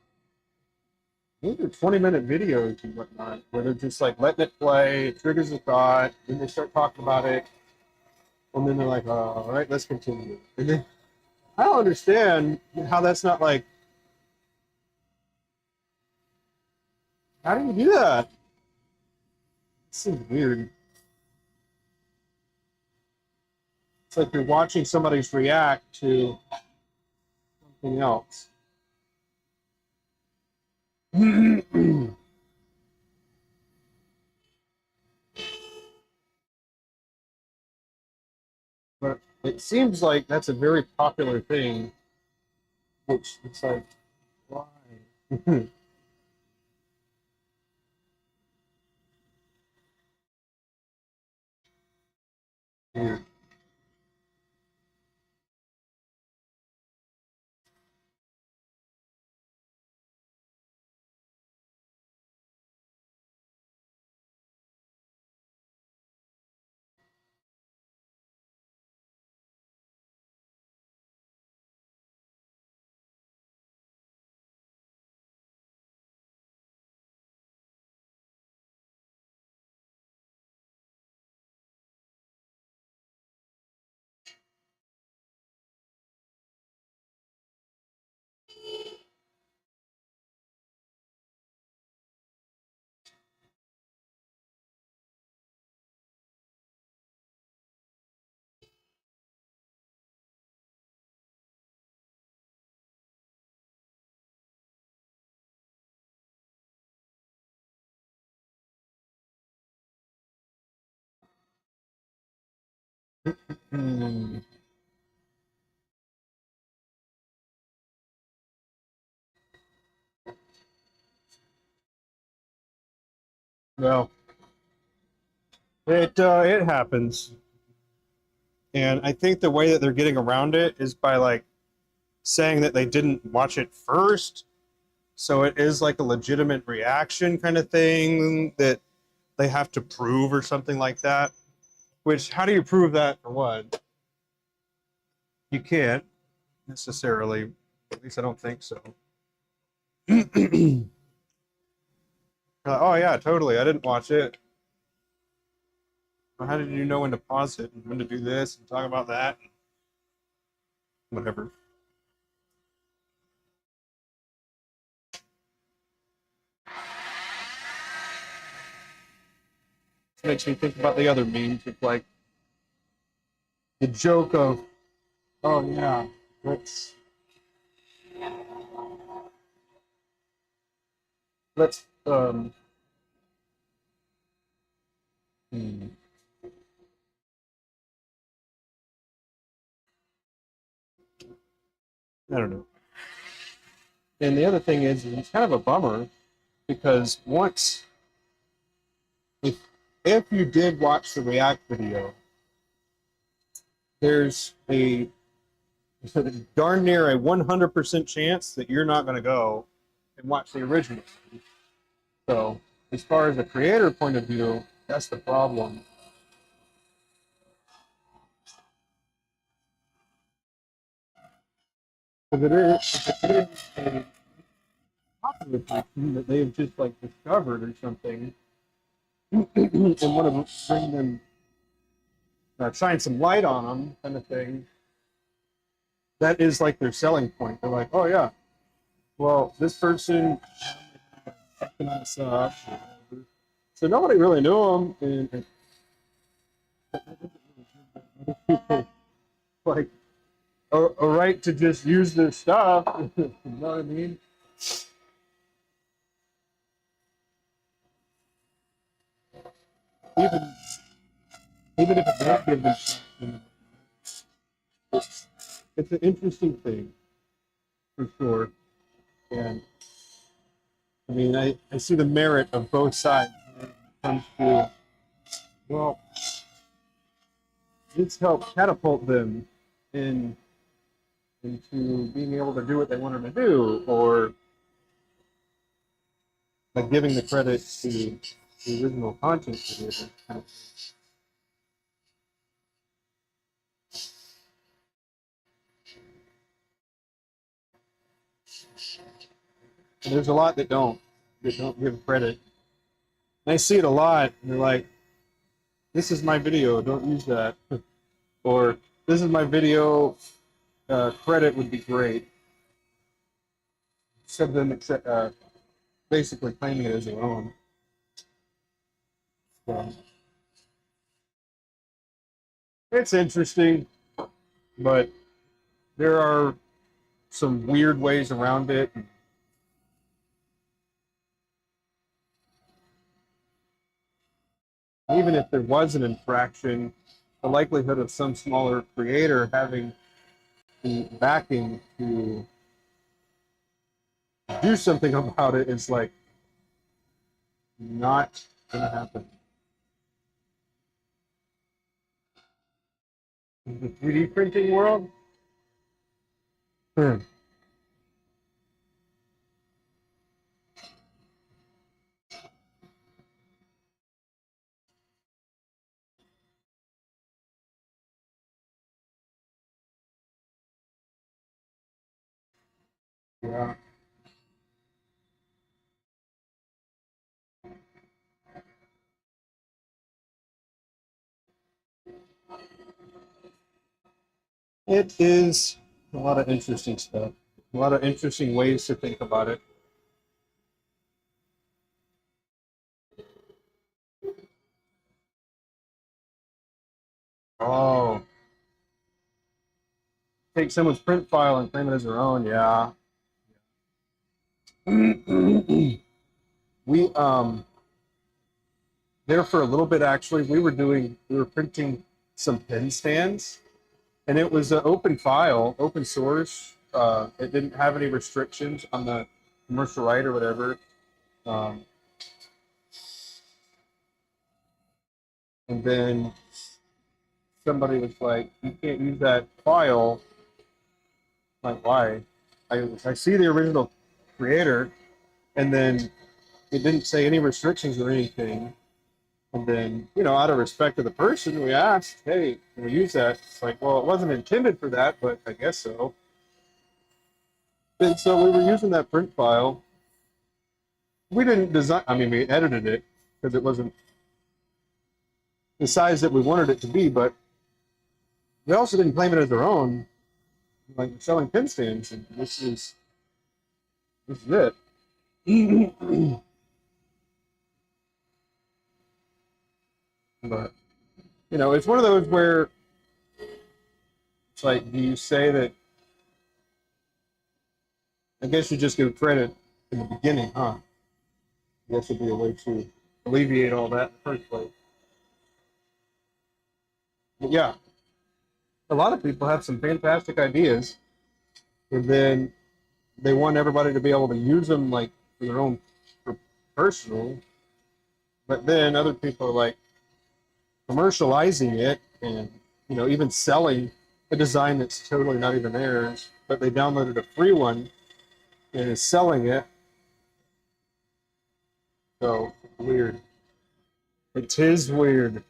these are 20-minute videos and whatnot, where they're just like letting it play, it triggers a thought, then they start talking about it, and then they're like, all right, let's continue. And then I don't understand how that's not like, how do you do that? It seems weird. It's like you're watching somebody's react to something else. But it seems like that's a very popular thing, which it's like, why? Yeah. Hmm. Well, it happens, and I think the way that they're getting around it is by like saying that they didn't watch it first, so it is like a legitimate reaction kind of thing that they have to prove or something like that. Which, how do you prove that for what? You can't necessarily. At least I don't think so. Oh yeah, totally. I didn't watch it. Well, how did you know when to pause it and when to do this and talk about that? Whatever. It makes me think about the other memes with like the joke of, oh yeah, let's let's hmm, I don't know. And the other thing is, it's kind of a bummer because once if if you did watch the React video, there's a darn near a 100% chance that you're not going to go and watch the original. So, as far as the creator point of view, that's the problem. If it is a popular person that they've just like discovered or something, and want to bring them, shine some light on them, kind of thing. That is like their selling point. They're like, oh yeah, well this person fucking us up. So nobody really knew him, and people like, a right to just use their stuff. You know what I mean? Even even if it won't give them something, it's an interesting thing for sure. And I mean, I see the merit of both sides when it comes to, well, it's helped catapult them in into being able to do what they wanted to do, or like giving the credit to the original content creator. And there's a lot that don't give credit. And I see it a lot, and they're like, "This is my video, don't use that," or "This is my video, credit would be great." Instead of them basically claiming it as their own. So, it's interesting, but there are some weird ways around it. Even if there was an infraction, the likelihood of some smaller creator having the backing to do something about it is like not gonna happen. In the 3D printing world, hmm. Yeah, it is a lot of interesting stuff, a lot of interesting ways to think about it. Oh, take someone's print file and claim it as their own. Yeah. we there for a little bit actually. We were printing some pen stands, and it was an open file, open source. It didn't have any restrictions on the commercial right or whatever. Um, and then somebody was like, "You can't use that file." I'm like, why? I see the original creator, and then it didn't say any restrictions or anything. And then, out of respect to the person, we asked, "Hey, can we use that?" It's like, well, it wasn't intended for that, but I guess so. And so we were using that print file. We didn't design, I mean, we edited it because it wasn't the size that we wanted it to be, but we also didn't claim it as our own. Like, we're selling pen stands, and this is it. But, it's one of those where it's like, do you say that, I guess you just give credit in the beginning, huh? I guess would be a way to alleviate all that in the first place. But yeah, a lot of people have some fantastic ideas, and then they want everybody to be able to use them like for their own for personal. But then other people are like commercializing it, and even selling a design that's totally not even theirs, but they downloaded a free one and is selling it. So weird. It is weird.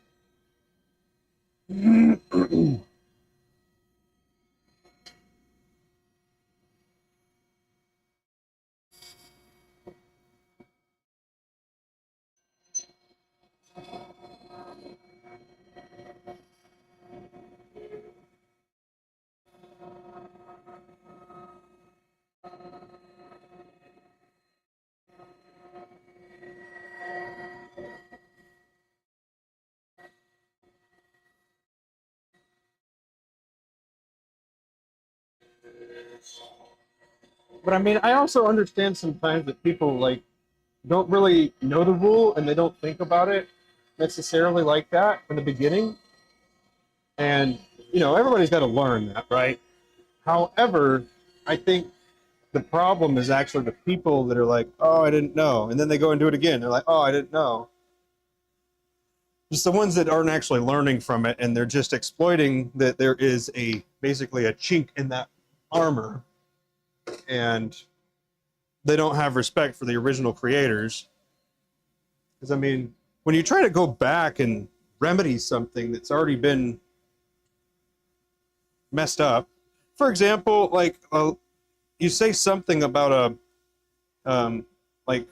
But I mean, I also understand sometimes that people like don't really know the rule and they don't think about it necessarily like that in the beginning. And everybody's got to learn that, right? However, I think the problem is actually the people that are like, oh, I didn't know. And then they go and do it again. They're like, oh, I didn't know. Just the ones that aren't actually learning from it and they're just exploiting that there is basically a chink in that armor, and they don't have respect for the original creators. Because I mean, when you try to go back and remedy something that's already been messed up, for example, like you say something about like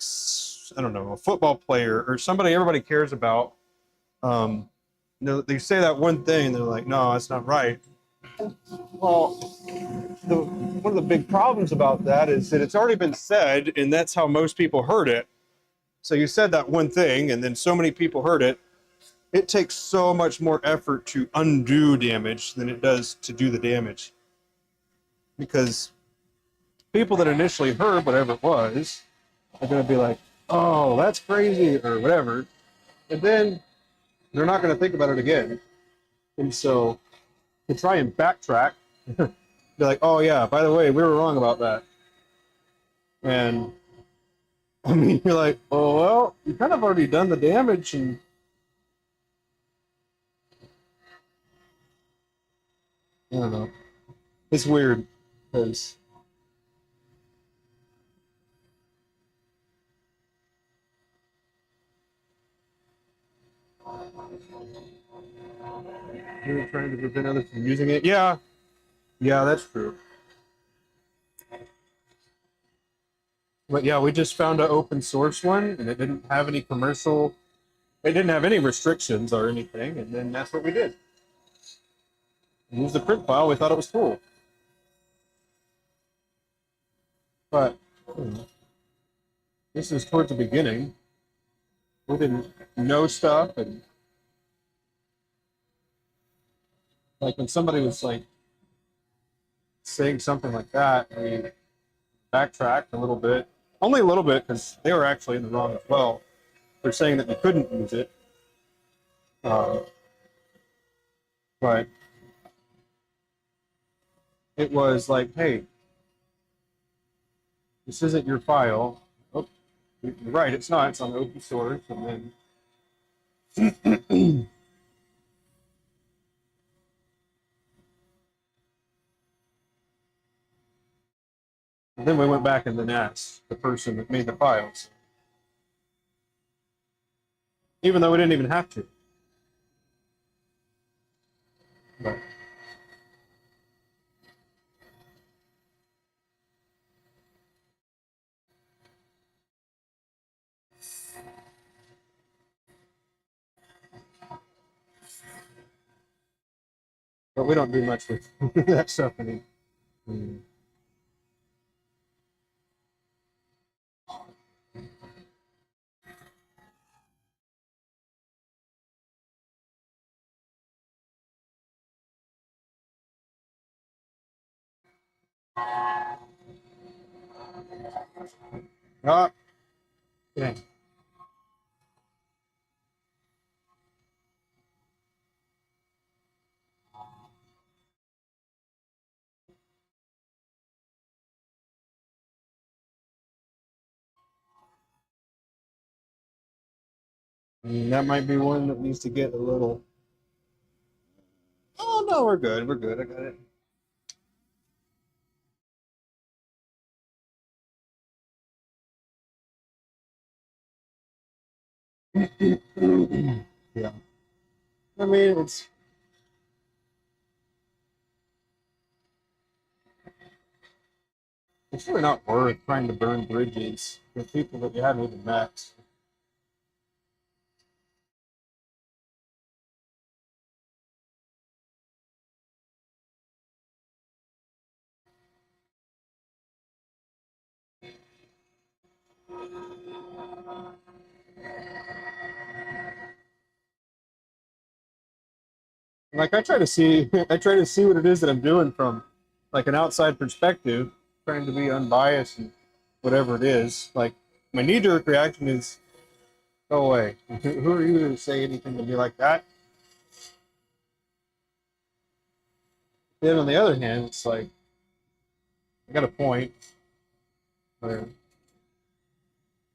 I don't know, a football player or somebody everybody cares about. They say that one thing and they're like, no, that's not right. Well, one of the big problems about that is that it's already been said, and that's how most people heard it. So you said that one thing, and then so many people heard it. It takes so much more effort to undo damage than it does to do the damage. Because people that initially heard whatever it was are going to be like, oh, that's crazy, or whatever. And then they're not going to think about it again. And so to try and backtrack, be like, oh, yeah, by the way, we were wrong about that. And I mean, you're like, oh, well, you kind of already done the damage. And I don't know. It's weird because you're trying to prevent others from using it. Yeah, yeah, that's true. But yeah, we just found an open source one, and it didn't have any commercial. It didn't have any restrictions or anything, and then that's what we did. We used the print file. We thought it was cool, but this is towards the beginning. We didn't know stuff, and like when somebody was like saying something like that, we backtracked a little bit, only a little bit, because they were actually in the wrong as well. They're saying that we couldn't use it, um, but it was like, hey, this isn't your file. Oh, you're right, it's not. It's on open source, and then and then we went back and then asked the person that made the files, even though we didn't even have to. But we don't do much with that stuff anymore. Ah, dang. That might be one that needs to get a little. Oh no, we're good. We're good. I got it. Yeah. I mean, it's really not worth trying to burn bridges with people that you haven't even met. Like I try to see, I try to see what it is that I'm doing from like an outside perspective, trying to be unbiased and whatever it is. Like my knee-jerk reaction is, go away. Who are you to say anything to me like that? Then on the other hand, it's like I got a point. Where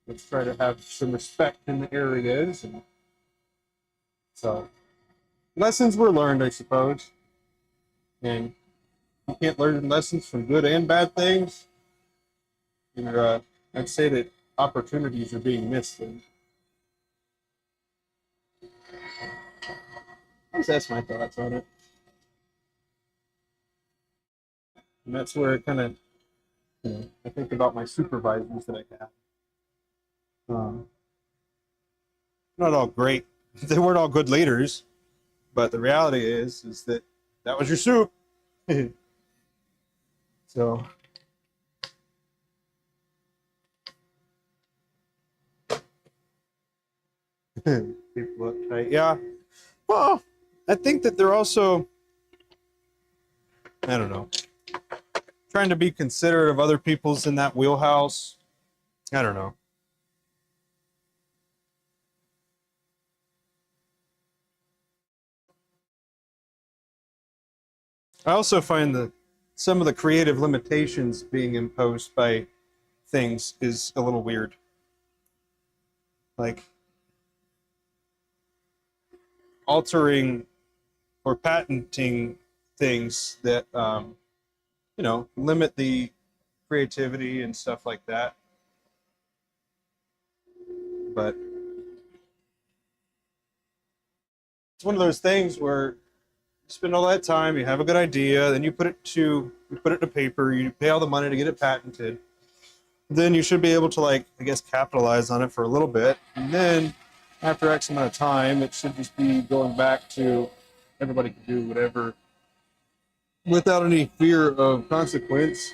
let's try to have some respect in the areas, and so lessons were learned, I suppose. And you can't learn lessons from good and bad things. I'd say that opportunities are being missed. And that's my thoughts on it. And that's where it kind of, I think about my supervisors that I have. Not all great. They weren't all good leaders, but the reality is that that was your soup. So people uptight. Yeah. Well, I think that they're also, I don't know, trying to be considerate of other people's in that wheelhouse. I don't know. I also find that some of the creative limitations being imposed by things is a little weird. Like altering or patenting things that limit the creativity and stuff like that. But it's one of those things where you spend all that time, you have a good idea, then you put it to paper, you pay all the money to get it patented. Then you should be able to, like, I guess, capitalize on it for a little bit. And then after X amount of time, it should just be going back to everybody can do whatever without any fear of consequence.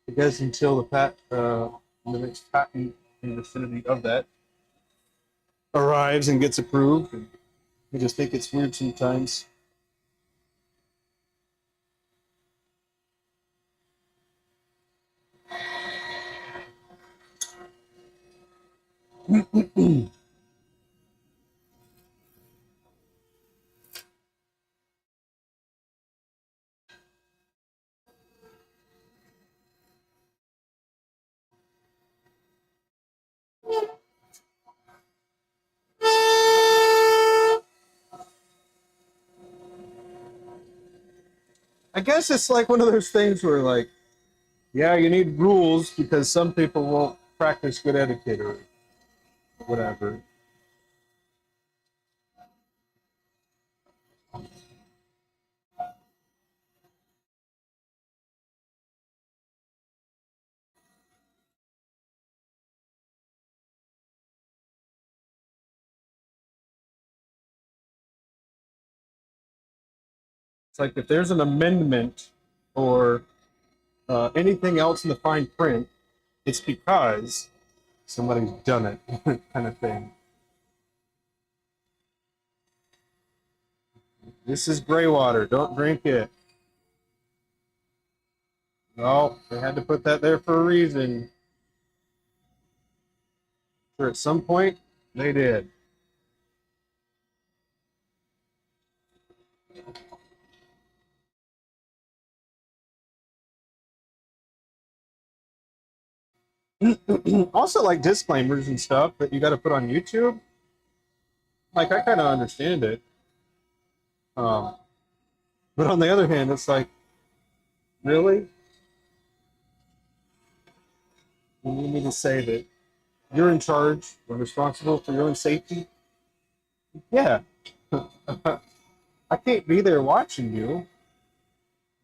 I guess until the next patent in the vicinity of that arrives and gets approved. And I just think it's weird sometimes. I guess it's like one of those things where, like, yeah, you need rules because some people won't practice good etiquette or whatever. It's like if there's an amendment or anything else in the fine print, it's because somebody's done it, kind of thing. This is gray water. Don't drink it. Well, they had to put that there for a reason. Sure, at some point, they did. Also, like disclaimers and stuff that you got to put on YouTube. Like, I kind of understand it. Um, but on the other hand, it's like, really? You need me to say that you're in charge, you're responsible for your own safety? Yeah. I can't be there watching you.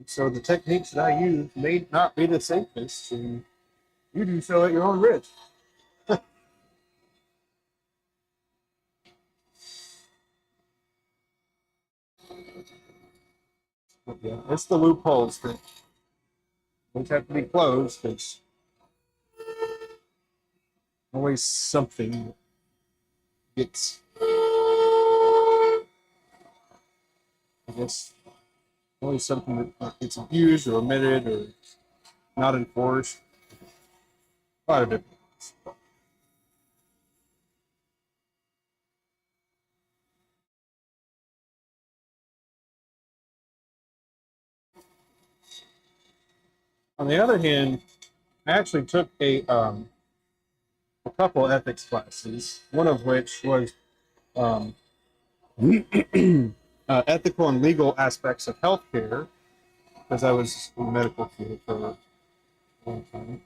So the techniques that I use may not be the safest, and you do so at your own risk. But yeah, it's the loopholes that always have to be closed. There's always something that gets, I guess, always something that gets abused or omitted or not enforced. A lot of different things. On the other hand, I actually took a couple ethics classes, one of which was um, ethical and legal aspects of healthcare, because I was in the medical field for a long time.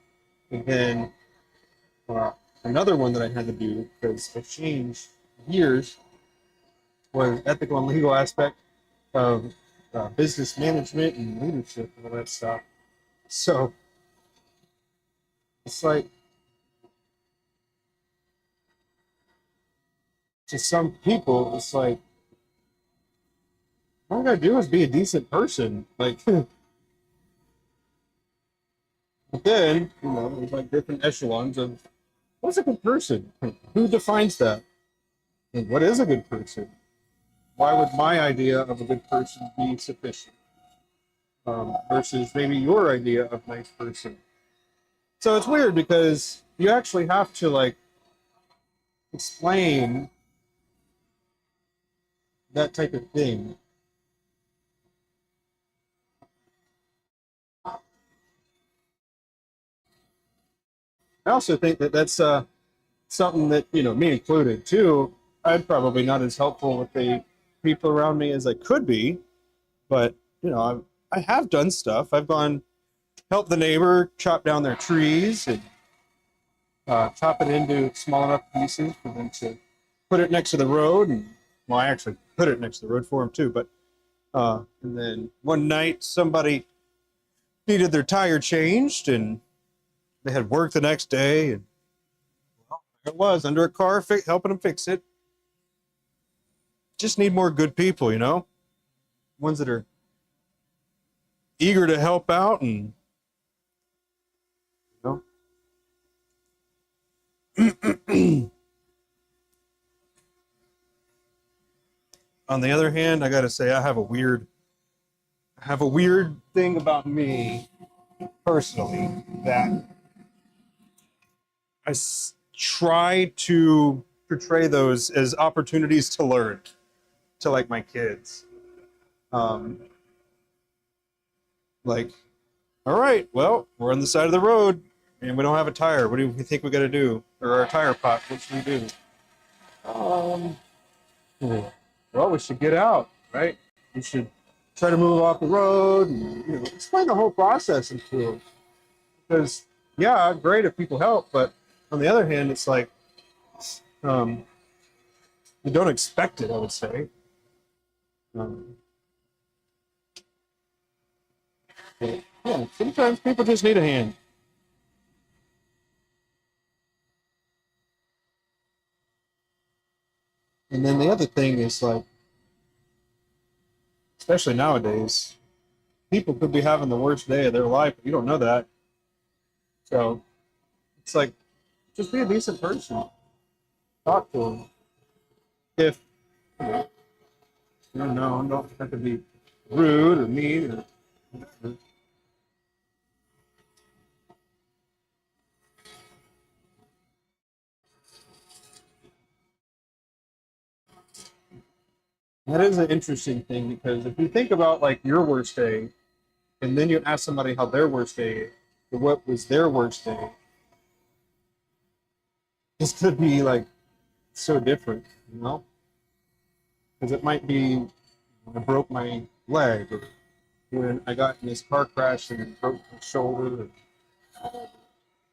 And then uh, another one that I had to do, because I changed years, was ethical and legal aspect of business management and leadership and all that stuff. So it's like, to some people, it's like, all I gotta do is be a decent person. Like, but then, there's like different echelons of what's a good person? Who defines that? And what is a good person? Why would my idea of a good person be sufficient versus maybe your idea of nice person? So it's weird because you actually have to like explain that type of thing. I also think that that's something that, me included too, I'm probably not as helpful with the people around me as I could be, but I have done stuff. I've gone help the neighbor chop down their trees and chop it into small enough pieces for them to put it next to the road. And well, I actually put it next to the road for them too. But and then one night somebody needed their tire changed, and they had work the next day, and it was under a car helping them fix it. Just need more good people, ones that are eager to help out and on the other hand, I gotta say I have a weird thing about me personally that try to portray those as opportunities to learn to like my kids. Um, like, all right, well, we're on the side of the road and we don't have a tire. What do we think we got to do? Or our tire pot? What should we do? Um, well, we should get out, right? We should try to move off the road and explain the whole process into them. Because yeah, great if people help, but on the other hand, it's like um, you don't expect it. I would say. Um, but, yeah, sometimes people just need a hand. And then the other thing is like, especially nowadays, people could be having the worst day of their life, but you don't know that. So it's like, just be a decent person. Talk to them. If don't have to be rude or mean or whatever. That is an interesting thing because if you think about like your worst day, and then you ask somebody how their worst day, or what was their worst day, this could be like so different, you know? Because it might be when I broke my leg, or when I got in this car crash and broke my shoulder,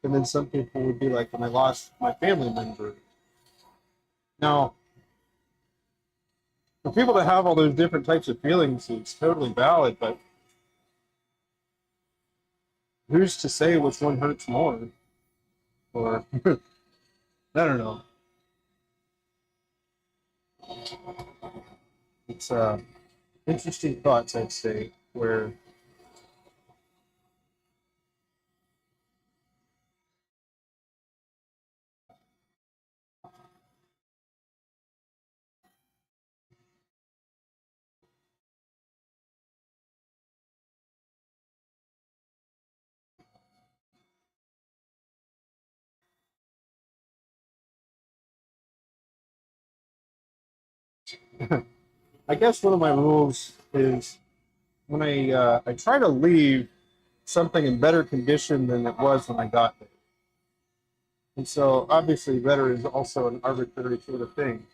and then some people would be like when I lost my family member. Now, for people to have all those different types of feelings, it's totally valid, but who's to say which one hurts more? Or I don't know. It's interesting thoughts, I'd say, where I guess one of my rules is when I try to leave something in better condition than it was when I got there. And so obviously better is also an arbitrary sort of thing.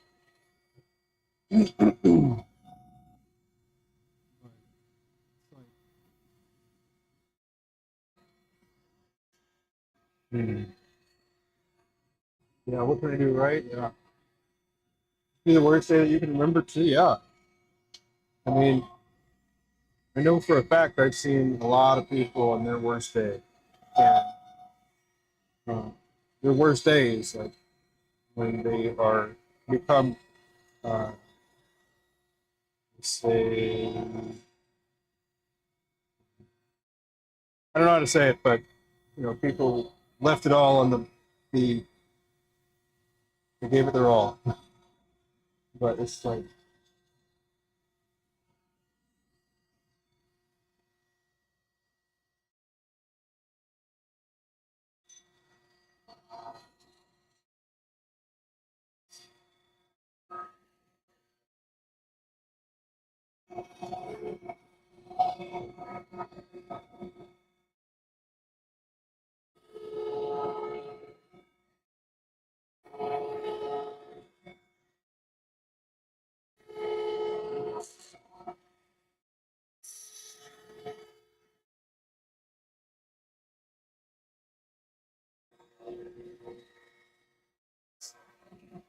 Hmm. Yeah, what can I do, right? Yeah. Be the worst day that you can remember too. Yeah. I mean, I know for a fact I've seen a lot of people on their worst day. And their worst days, like when they are become, uh, say, I don't know how to say it, but people left it all on the they gave it their all. But it's like,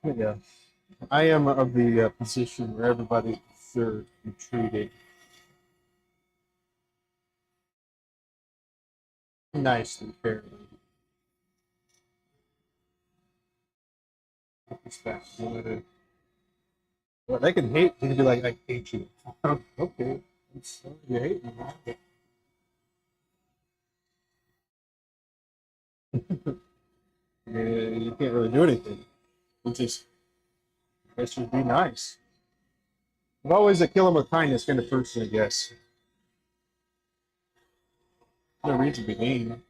yeah, I am of the position where everybody should be treated nicely, fairly, with respect. Well, they can hate. They can be like, "I hate you." Okay, I'm sorry you hate me. You can't really do anything. You just, let's just be nice. I'm always a kill 'em with kindness kind of person, I guess. No reason to be mean.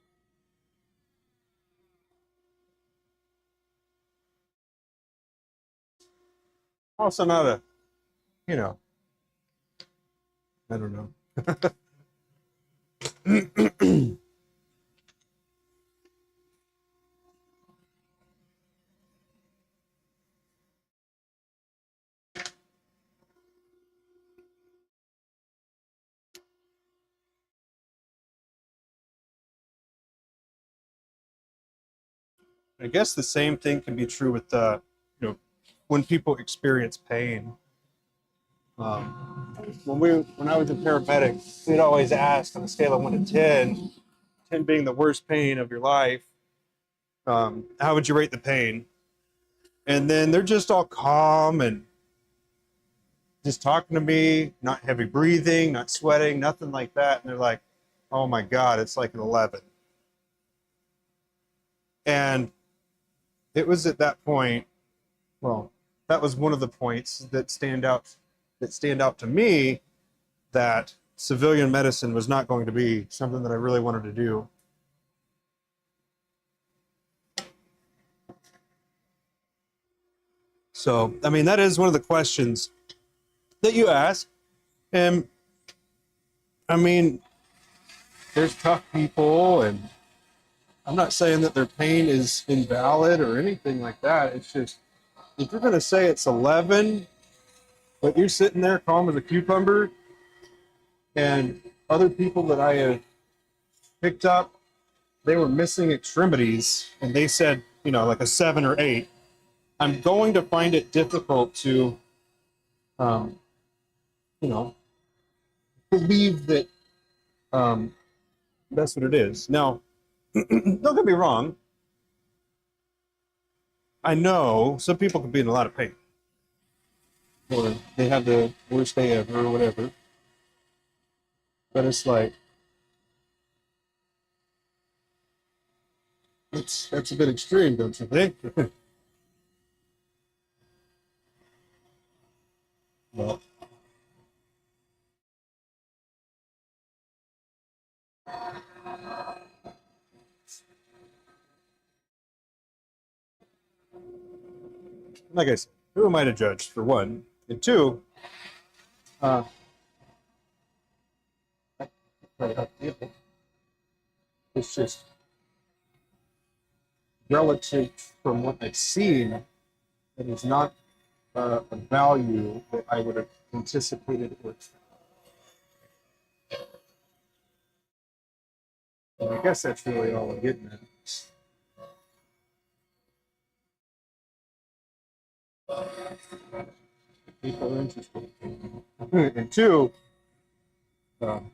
Also, not a, you know, I don't know. I guess the same thing can be true with when people experience pain. When I was a paramedic, we'd always ask on a scale of 1 to 10, 10 being the worst pain of your life, how would you rate the pain? And then they're just all calm and just talking to me, not heavy breathing, not sweating, nothing like that. And they're like, "Oh my God, it's like an 11." And it was at that point, well, that was one of the points that stand out to me, that civilian medicine was not going to be something that I really wanted to do. So, I mean, that is one of the questions that you ask. And I mean, there's tough people, and I'm not saying that their pain is invalid or anything like that. It's just, if you're going to say it's 11, but you're sitting there calm as a cucumber, and other people that I have picked up, they were missing extremities, and they said, like a 7 or 8, I'm going to find it difficult to, um, you know, believe that that's what it is. Now, don't get me wrong. I know some people can be in a lot of pain, or they have the worst day ever, or whatever. But it's like, that's a bit extreme, don't you think? Well, like I said, who am I to judge? For one, And two, uh, it's just relative from what I've seen, it is not a value that I would have anticipated it would. And I guess that's really all I'm getting at. People are interested. And two, um,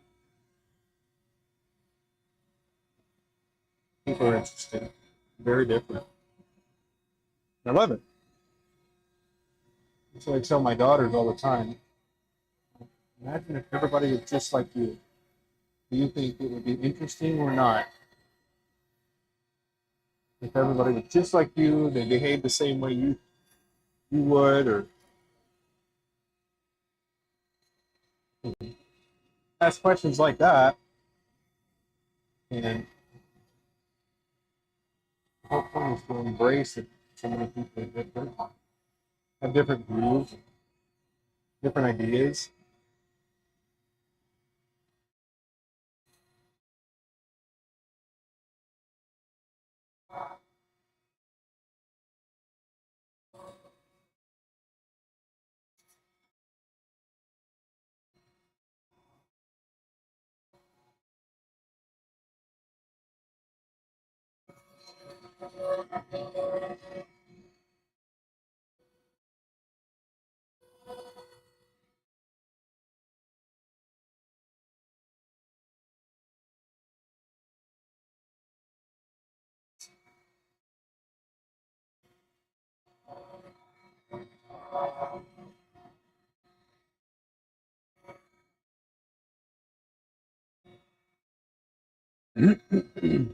people are interested. Very different. I love it. So I tell my daughters all the time, imagine if everybody was just like you. Do you think it would be interesting or not? If everybody was just like you, they behaved the same way you would, or ask questions like that, and hopefully it's to embrace that so many people are different, have different views, different ideas. Let's see.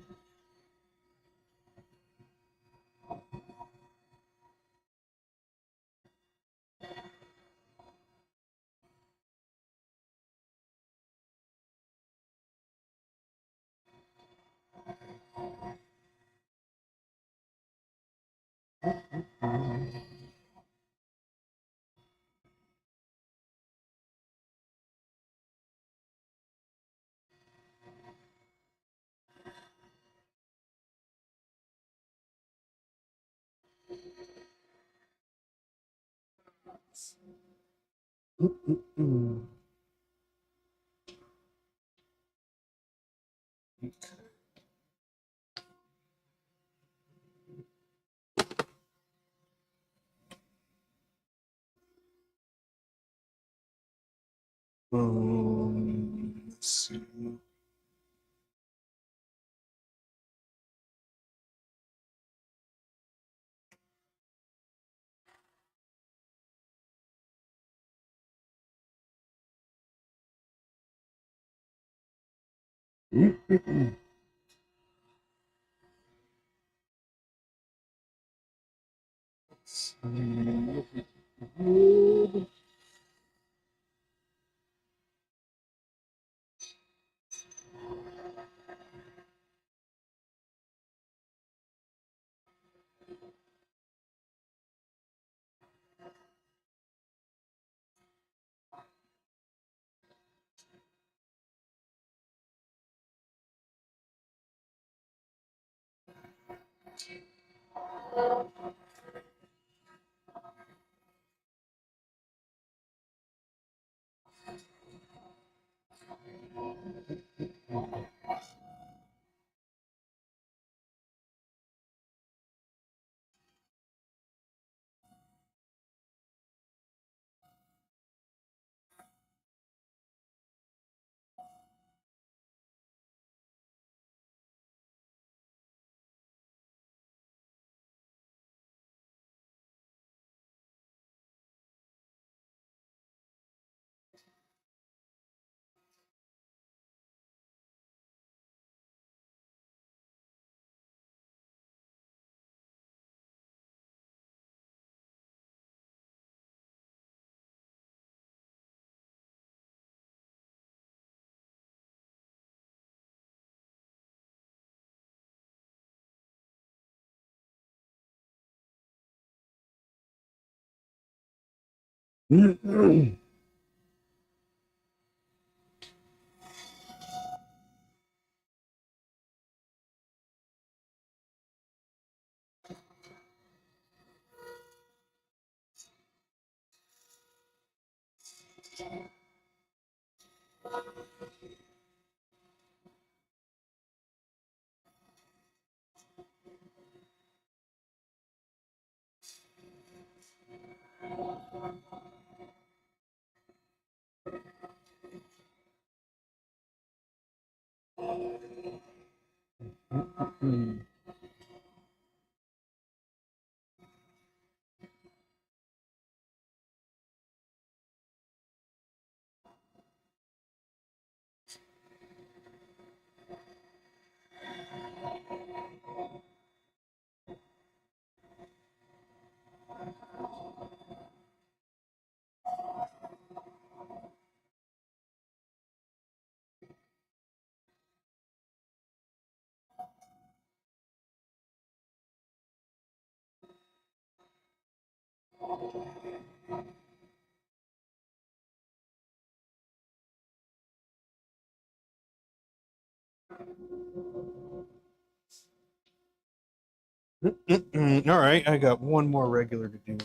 All right, I got one more regular to do.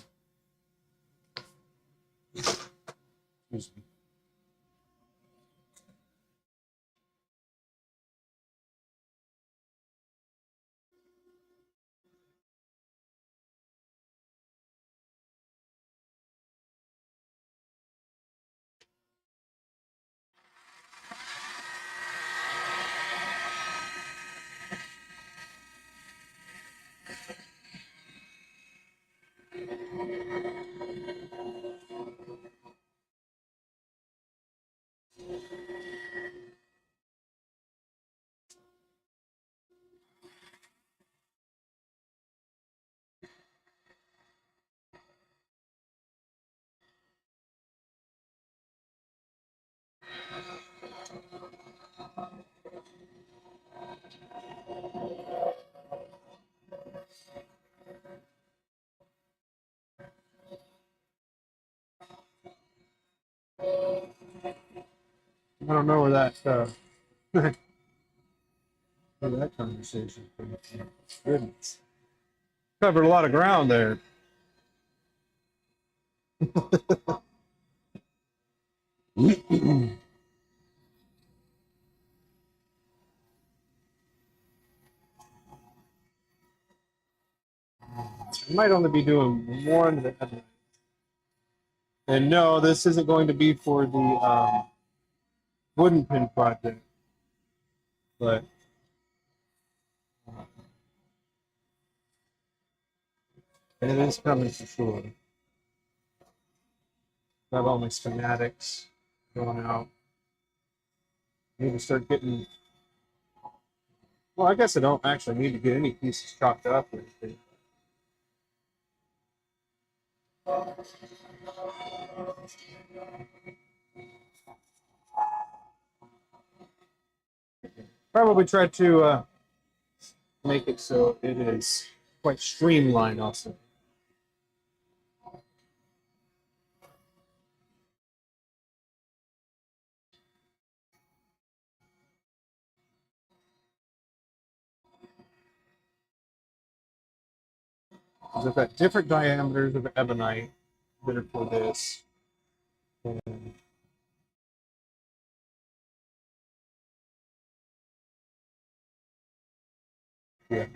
Excuse me. I don't know where that where that conversation came from. Goodness, covered a lot of ground there. I might only be doing one. And no, this isn't going to be for the wooden pin project, but it is coming for sure. I have all my schematics going out. I need to start getting. Well, I guess I don't actually need to get any pieces chopped up or anything. Probably try to make it so it is quite streamlined also. Because I've got different diameters of ebonite that are for this. And, yeah.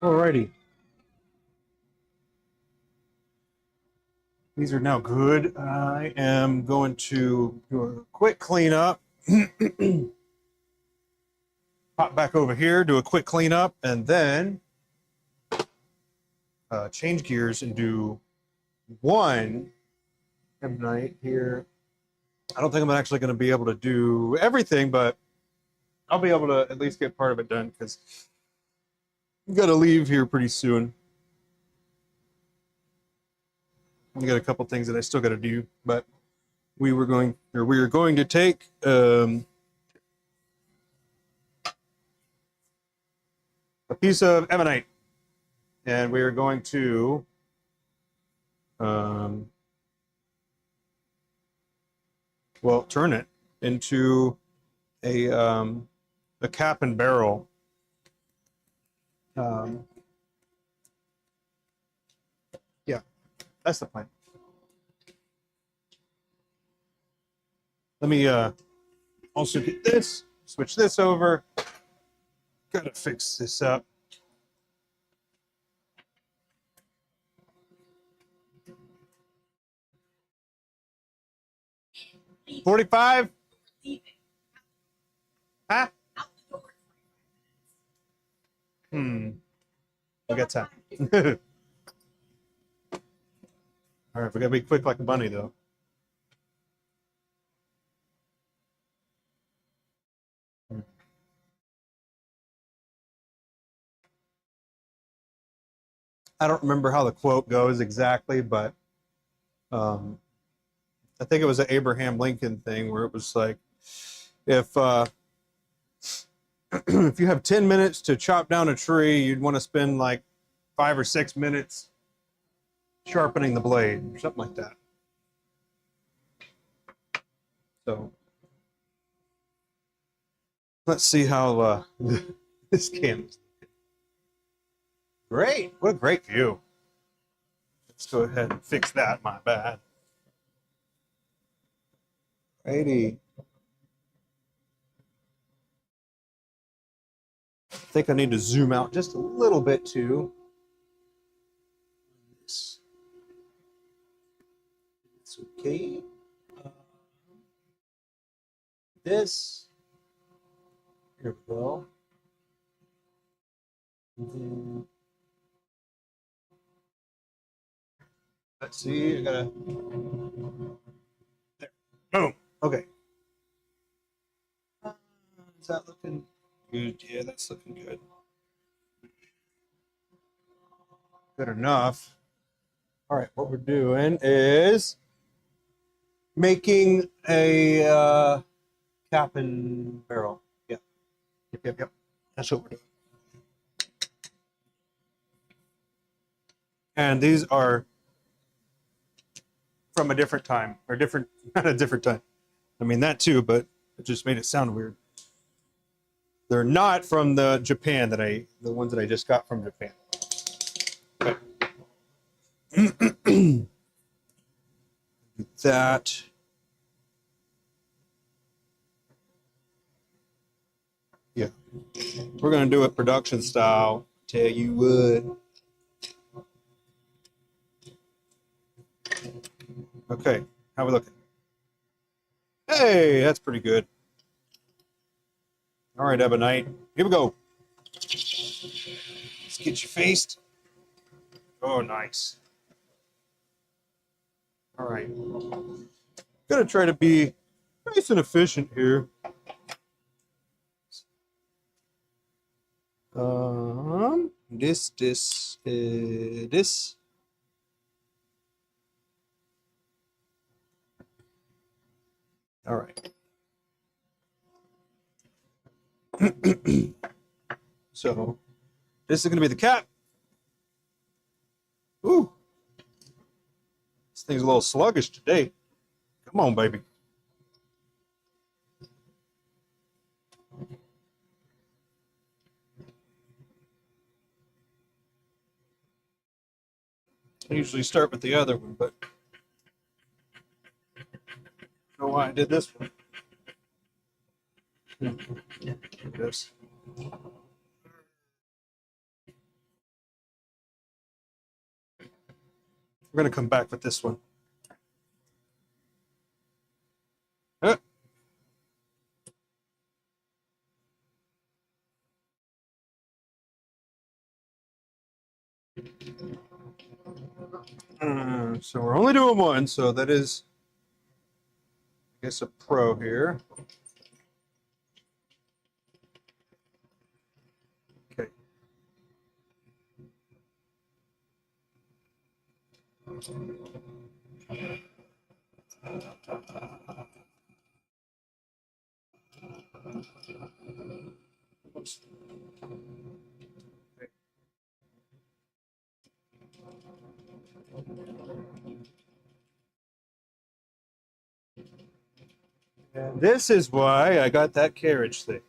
Alrighty. These are now good. I am going to do a quick cleanup. Pop back over here, do a quick cleanup, and then change gears and do one night here. I don't think I'm actually going to be able to do everything, but I'll be able to at least get part of it done because I've got to leave here pretty soon. I got a couple things that I still got to do, but we are going to take a piece of ebonite, and we are going to well, turn it into a cap and barrel. Yeah, that's the plan. Let me also get this, switch this over. Gotta fix this up. $45? Huh? We got time. All right, we gotta be quick like a bunny, though. I don't remember how the quote goes exactly, but I think it was an Abraham Lincoln thing where it was like, if if you have 10 minutes to chop down a tree, you'd want to spend like 5 or 6 minutes sharpening the blade, or something like that. So let's see how this canvas. Great, what a great view. Let's go ahead and fix that, my bad. 80. I think I need to zoom out just a little bit too. It's okay. This. Here we go. And then, let's see. I gotta. There. Boom. Okay. Is that looking good? Yeah, that's looking good. Good enough. All right, what we're doing is making a cap and barrel. Yep. Yep. That's what we're doing. And these are from a different time, or different, not a different time. I mean that too, but it just made it sound weird. They're not from the Japan the ones that I just got from Japan. Okay. That. Yeah. We're gonna do it production style. Tell you what. Okay, how we looking? Hey, that's pretty good. All right, Ebonite, here we go. Let's get you faced. Oh, nice. All right. Gonna try to be nice and efficient here. This. All right. So this is gonna be the cap. Ooh, this thing's a little sluggish today. Come on, baby. I usually start with the other one, but I don't know why I did this one. This. We're going to come back with this one. Uh, so we're only doing one, so that is, I guess, a pro here. Okay. Oops. Okay. And this is why I got that carriage thing.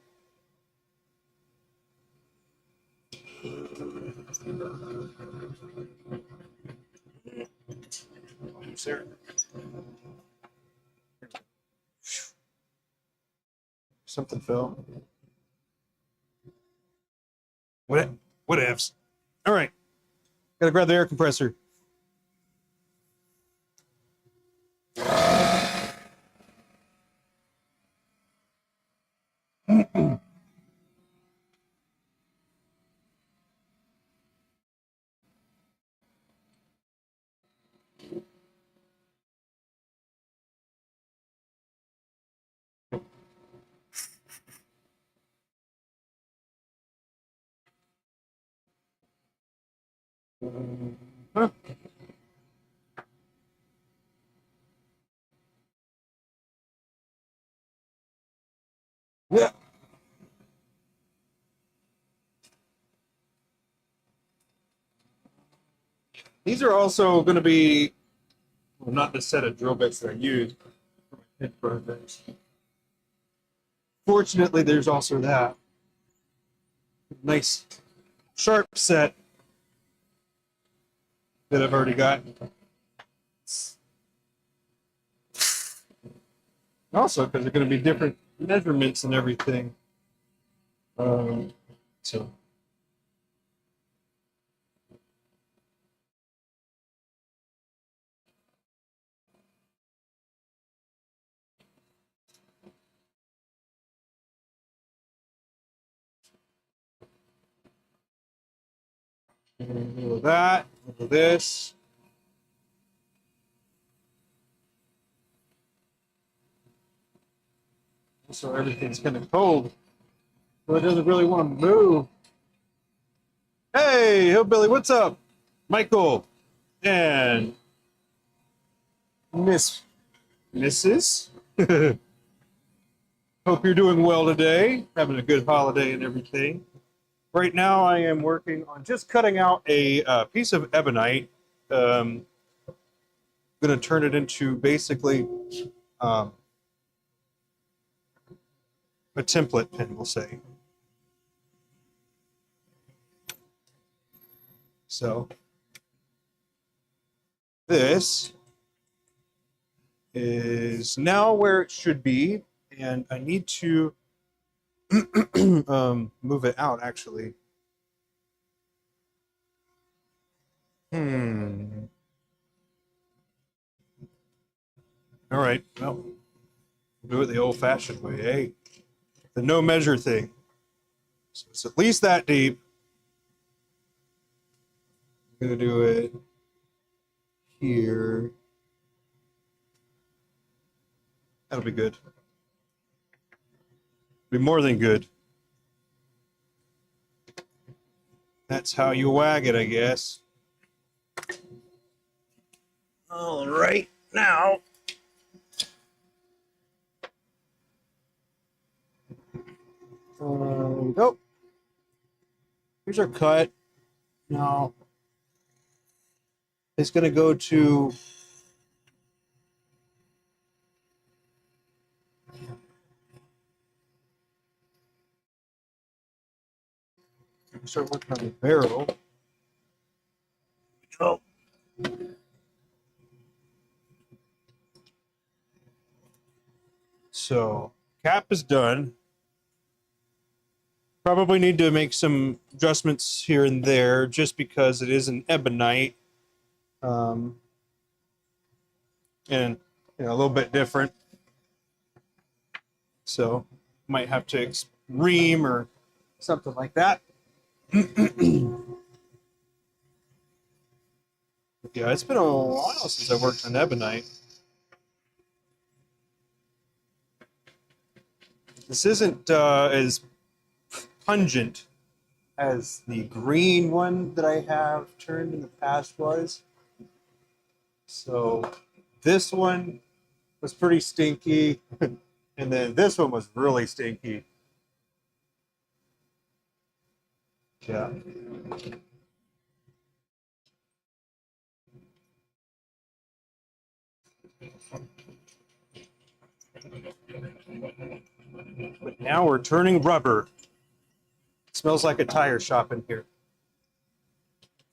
There. Something fell. What ifs? All right. Gotta grab the air compressor. Huh? Yeah. These are also going to be, well, not the set of drill bits that I use for my pin projects. Fortunately, there's also that nice sharp set that I've already got. Also, because they're going to be different measurements and everything. So. With that, with this. So everything's kind of cold. So it doesn't really want to move. Hey, Hillbilly, what's up? Michael and Mrs. Hope you're doing well today. Having a good holiday and everything. Right now, I am working on just cutting out a piece of ebonite. Going to turn it into basically a template pin, we'll say. So this is now where it should be, and I need to move it out actually. All right, well, we'll do it the old-fashioned way, eh? The no measure thing. So it's at least that deep. I'm gonna do it here. That'll be good. Be more than good. That's how you wag it, I guess. All right, now. There we go. Here's our cut. Now, it's going to go to start working on the barrel. Oh. So, cap is done. Probably need to make some adjustments here and there just because it is an ebonite. and a little bit different. So might have to ream or something like that. Yeah, it's been a while since I worked on ebonite. This isn't as pungent as the green one that I have turned in the past was. So this one was pretty stinky, and then this one was really stinky. Yeah. But now we're turning rubber. It smells like a tire shop in here.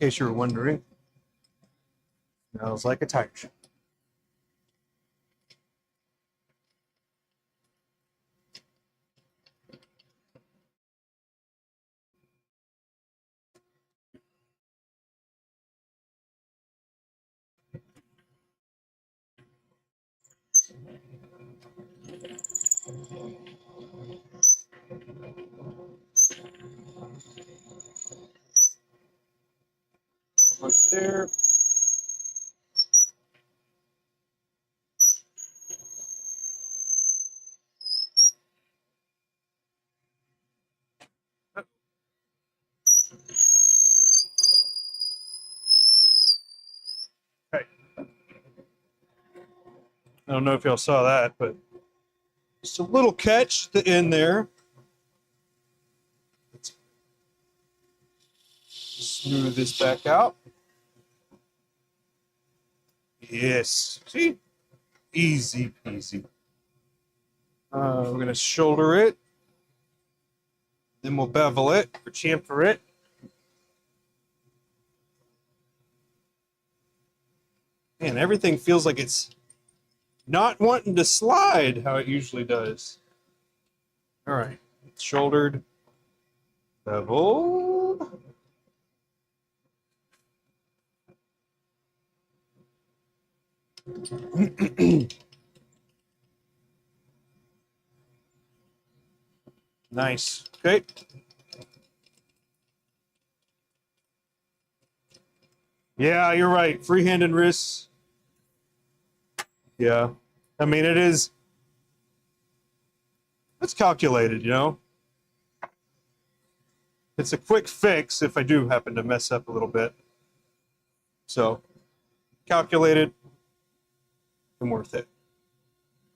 In case you were wondering. Smells like a tire shop. Almost there. Okay. I don't know if y'all saw that, but just a little catch at the end there. Let's smooth this back out. Yes. See? Easy peasy. We're going to shoulder it. Then we'll bevel it or chamfer it. Man, everything feels like it's not wanting to slide how it usually does. All right. Shouldered. Beveled. Nice. Okay. Yeah, you're right. Freehand and wrists. Yeah. I mean, it's calculated, you know? It's a quick fix if I do happen to mess up a little bit. So, calculated and worth it.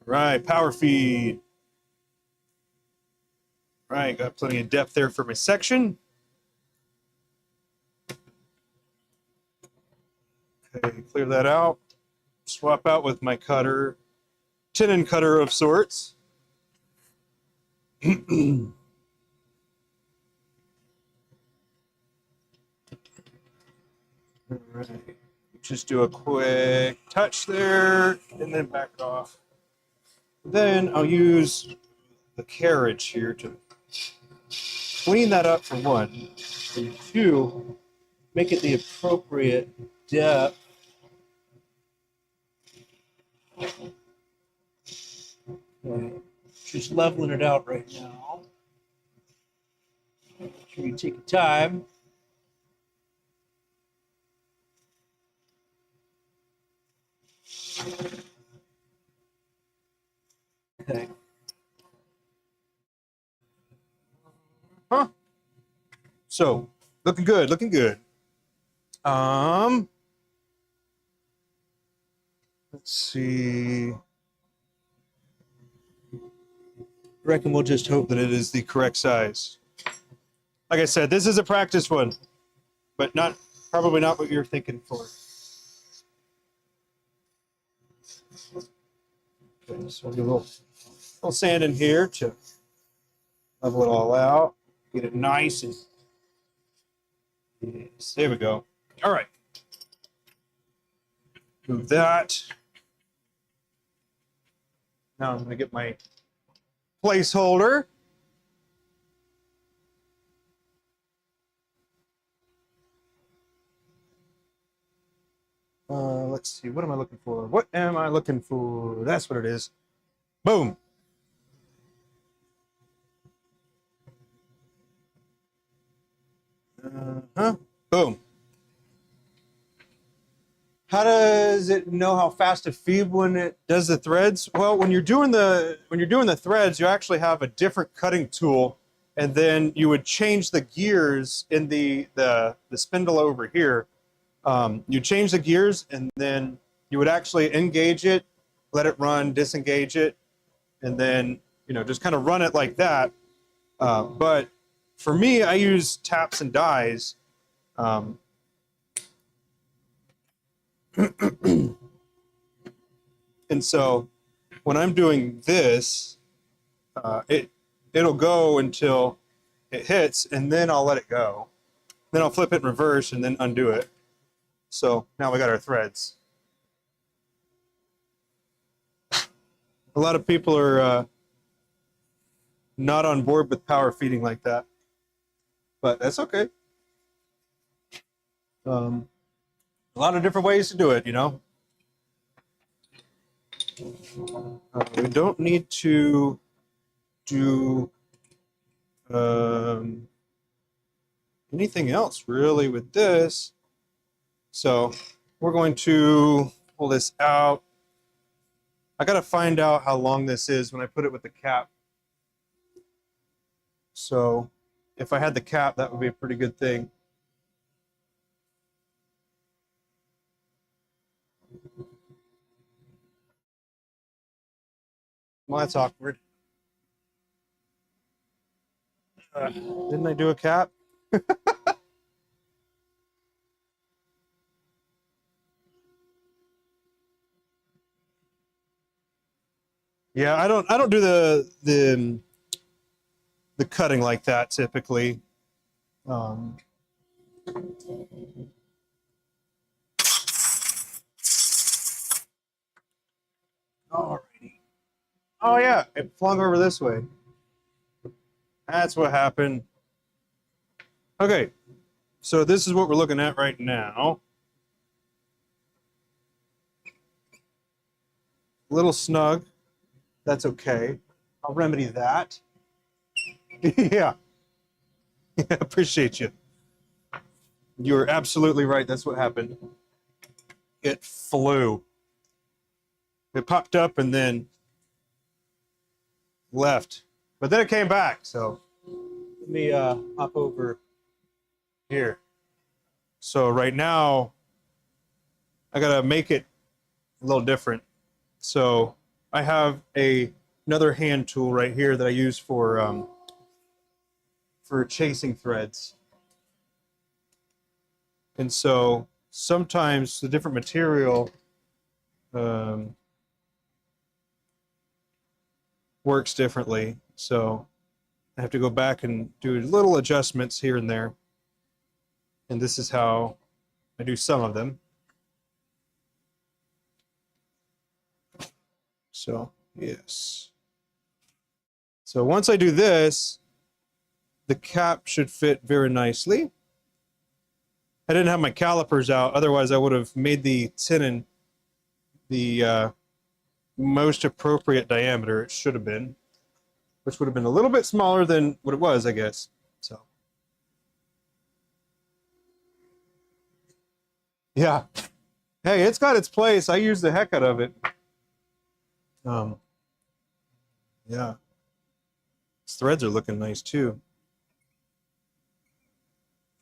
Right, power feed. Right, got plenty of depth there for my section. Okay, clear that out. Swap out with my cutter, tenon cutter of sorts. All right. Just do a quick touch there and then back it off. Then I'll use the carriage here to clean that up for one, and two, make it the appropriate depth. Okay. Just leveling it out right now. Make sure you take your time. Okay. Huh. So, looking good, looking good. Let's see. I reckon we'll just hope that it is the correct size. Like I said, this is a practice one, but probably not what you're thinking for. Okay, so we'll do a little sand in here to level it all out, get it nice and yes, there we go. All right. Move that. Now I'm going to get my placeholder. Let's see. What am I looking for? What am I looking for? That's what it is. Boom. Huh? Boom. How does it know how fast to feed when it does the threads? Well, when you're doing the threads, you actually have a different cutting tool, and then you would change the gears in the spindle over here. You change the gears, and then you would actually engage it, let it run, disengage it, and then just kind of run it like that. But for me, I use taps and dies. Um, and so when I'm doing this, it'll go until it hits, and then I'll let it go. Then I'll flip it in reverse and then undo it. So now we got our threads. A lot of people are not on board with power feeding like that, but that's okay. A lot of different ways to do it, we don't need to do anything else really with this. So we're going to pull this out. I got to find out how long this is when I put it with the cap. So if I had the cap, that would be a pretty good thing. Well, that's awkward. Didn't I do a cap? Yeah, I don't do the cutting like that typically. Um, Alrighty. Oh yeah, it flung over this way. That's what happened. Okay, so this is what we're looking at right now. A little snug. That's okay. I'll remedy that. Yeah. Yeah, appreciate you. You're absolutely right. That's what happened. It flew. It popped up and then left. But then it came back. So let me hop over here. So right now, I gotta make it a little different. So I have another hand tool right here that I use for chasing threads. And so sometimes the different material works differently. So I have to go back and do little adjustments here and there. And this is how I do some of them. So, yes. So once I do this, the cap should fit very nicely. I didn't have my calipers out, otherwise I would have made the tenon the most appropriate diameter it should have been, which would have been a little bit smaller than what it was, I guess. So, yeah. Hey, it's got its place. I use the heck out of it. Um, yeah. These threads are looking nice too.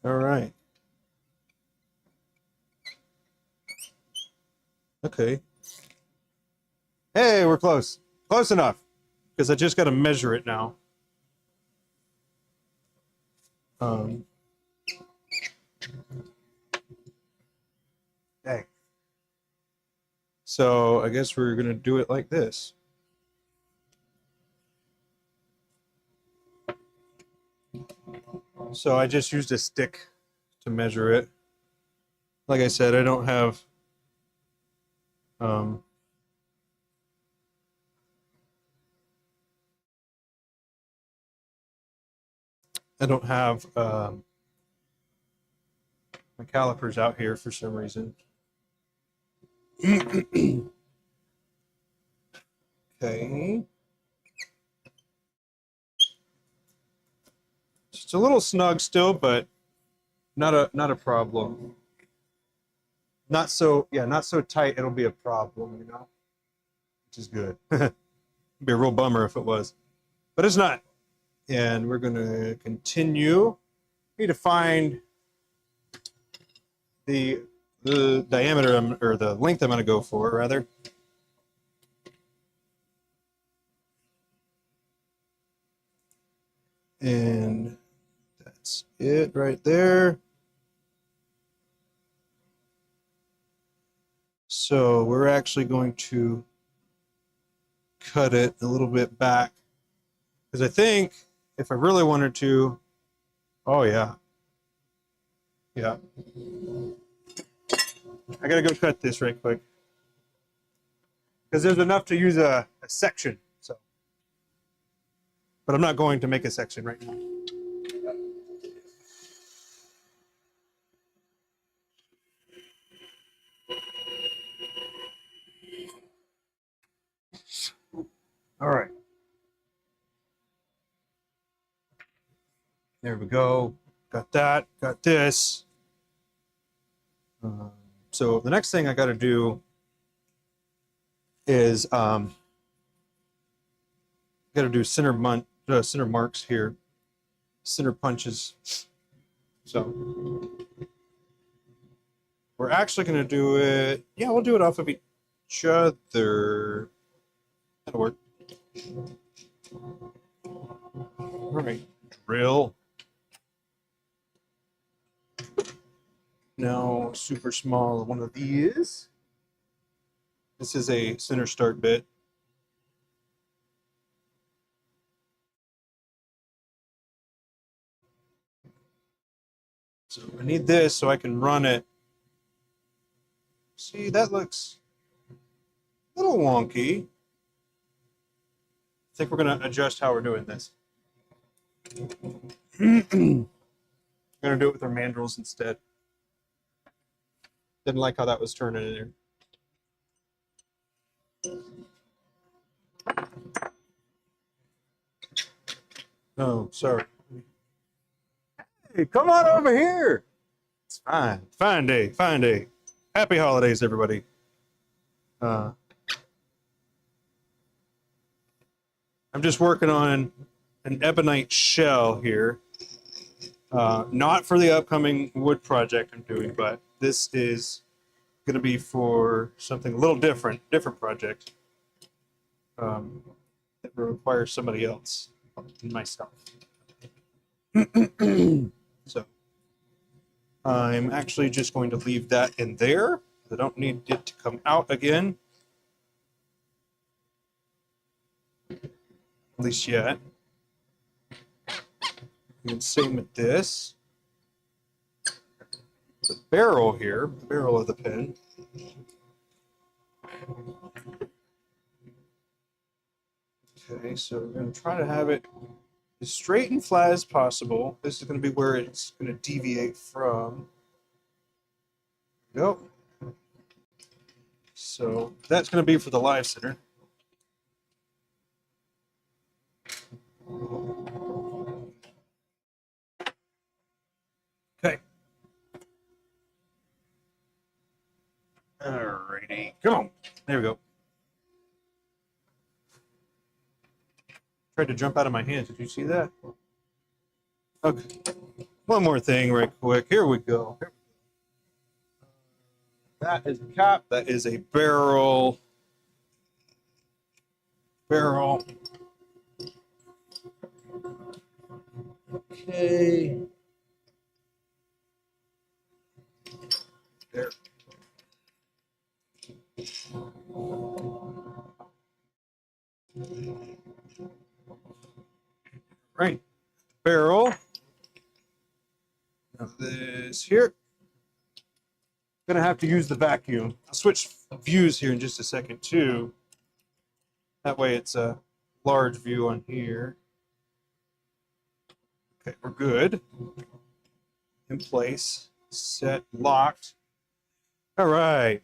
All right. Okay. Hey, we're close. Close enough. Because I just got to measure it now. Hey. So I guess we're going to do it like this. So I just used a stick to measure it. Like I said, I don't have my calipers out here for some reason. Okay. It's a little snug still, but not a problem. Not so, yeah, not so tight it'll be a problem, you know, which is good. It'd be a real bummer if it was, but it's not. And we're gonna continue. Need to find the diameter or the length I'm gonna go for rather. And that's it right there. So we're actually going to cut it a little bit back because I think if I really wanted to, oh yeah, yeah, I gotta go cut this right quick because there's enough to use a section. So, but I'm not going to make a section right now. All right, there we go. Got that. Got this. So the next thing I got to do is got to do center marks here, center punches. So we're actually going to do it. Yeah, we'll do it off of each other. That'll work. All right, drill. Now, super small one of these. This is a center start bit. So I need this so I can run it. See, that looks a little wonky. I think we're going to adjust how we're doing this. I'm going to do it with our mandrels instead. Didn't like how that was turning in there. Oh, sorry. Hey, come on over here. It's fine. Fine day. Fine day. Happy holidays, everybody. I'm just working on an ebonite shell here. Not for the upcoming wood project I'm doing, but this is going to be for something a little different project that will require somebody else than myself. So I'm actually just going to leave that in there. I don't need it to come out again, at least yet. And same with this. The barrel here, the barrel of the pen. Okay, so we're going to try to have it as straight and flat as possible. This is going to be where it's going to deviate from. Nope. So that's going to be for the live center. Okay. Alrighty. Come on. There we go. Tried to jump out of my hands. Did you see that? Okay. One more thing right quick. Here we go. That is a cap. That is a barrel. Barrel. Okay. There. Right. Barrel. Now this here. Gonna have to use the vacuum. I'll switch views here in just a second too. That way it's a large view on here. Okay, we're good. In place, set, locked. All right.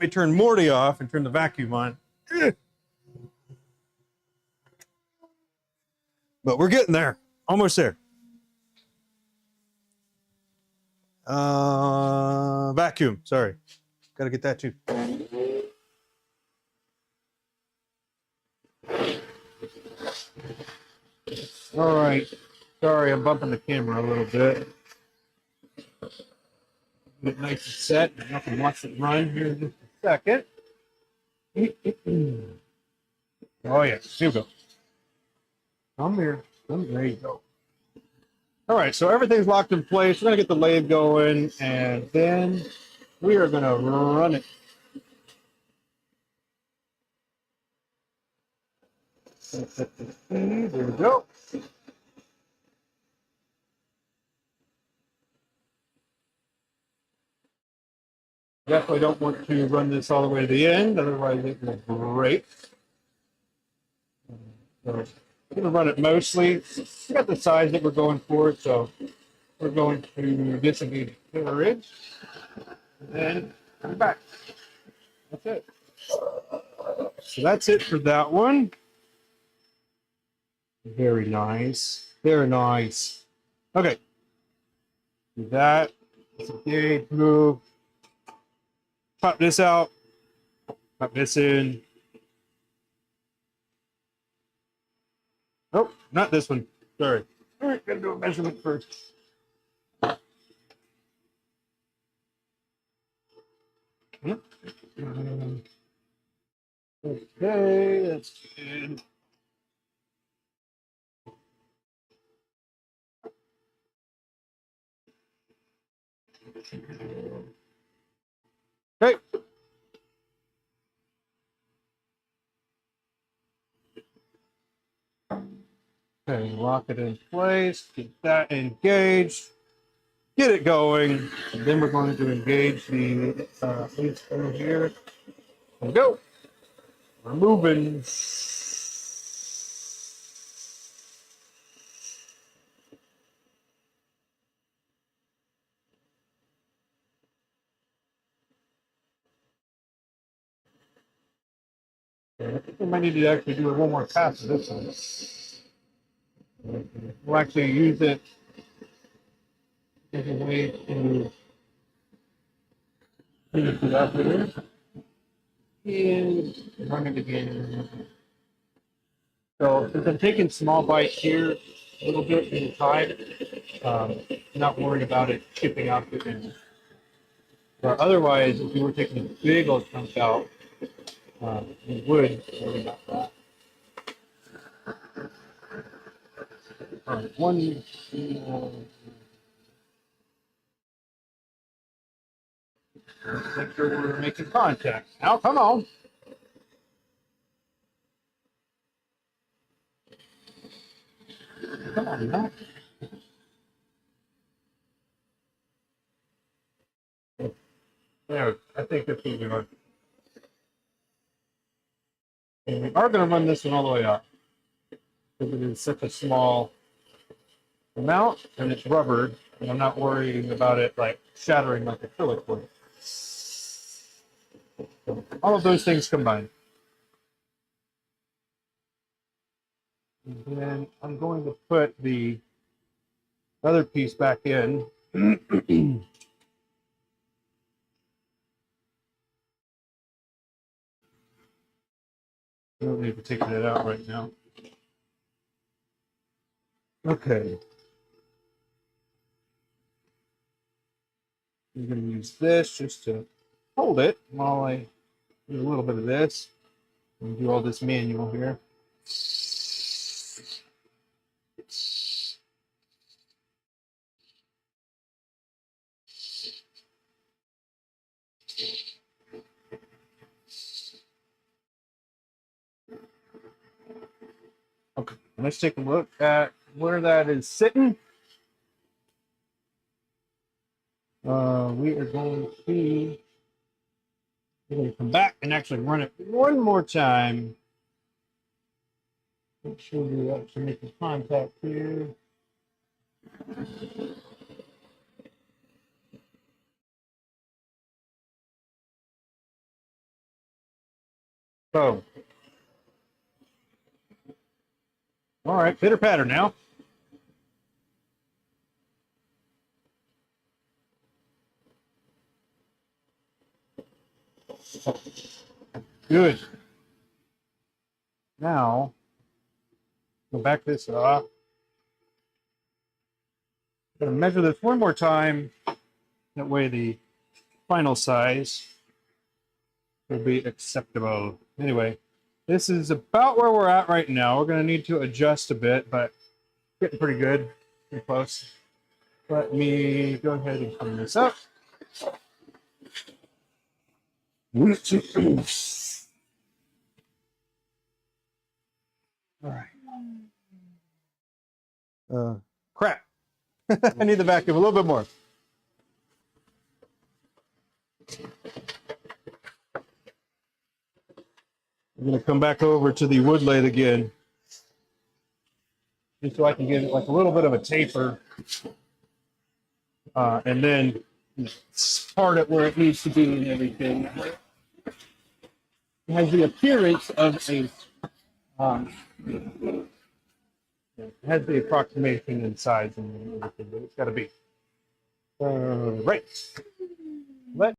Let me turn Morty off and turn the vacuum on. But we're getting there. Almost there. Vacuum. Sorry. Got to get that too. All right. Sorry, I'm bumping the camera a little bit. Get nice and set. I can watch it run here in just a second. Oh, yeah. Here we go. I'm here. There you go. All right, so everything's locked in place. We're going to get the lathe going, and then we are going to run it. There we go. Definitely don't want to run this all the way to the end, otherwise it will break. So I'm going to run it mostly. We got the size that we're going for, so we're going to disengage the carriage, and then come back. That's it. So that's it for that one. Very nice. Very nice. Okay. Do that. Disengage, move. Pop this out. Pop this in. Oh, not this one. Sorry. All right, gotta do a measurement first. Okay, that's good. Okay. Okay, lock it in place, get that engaged, get it going, and then we're going to engage the lead screw here. There we go. We're moving. I think we might need to actually do one more pass of this one. We'll actually use it as a way to finish it up here. And run it again. So since I'm taking small bites here, a little bit in time, not worried about it chipping out the end. But otherwise, if you were taking a big old chunk out, you would worry about that. All right, one. Let's make sure we're making contact. Now, come on. Come on, Matt. There, I think this is good. And we are going to run this one all the way up because it is such a small amount and it's rubbered, and I'm not worrying about it like shattering like acrylic would. So all of those things combined. And then I'm going to put the other piece back in. I don't need to take that out right now. Okay. I'm going to use this just to hold it while I do a little bit of this and do all this manual here. Okay, let's take a look at where that is sitting. We are going to come back and actually run it one more time. Make sure we actually make the contact here. So, all right, pitter patter now. Good. Now, go back this off. I'm going to measure this one more time. That way the final size will be acceptable. Anyway, this is about where we're at right now. We're going to need to adjust a bit, but getting pretty good, pretty close. Let me go ahead and clean this up. All right. Crap. I need the vacuum a little bit more. I'm going to come back over to the wood lathe again, just so I can get like a little bit of a taper, and then part it where it needs to be and everything. It has the appearance of a, it has the approximation in size and everything that it's got to be. Right. Let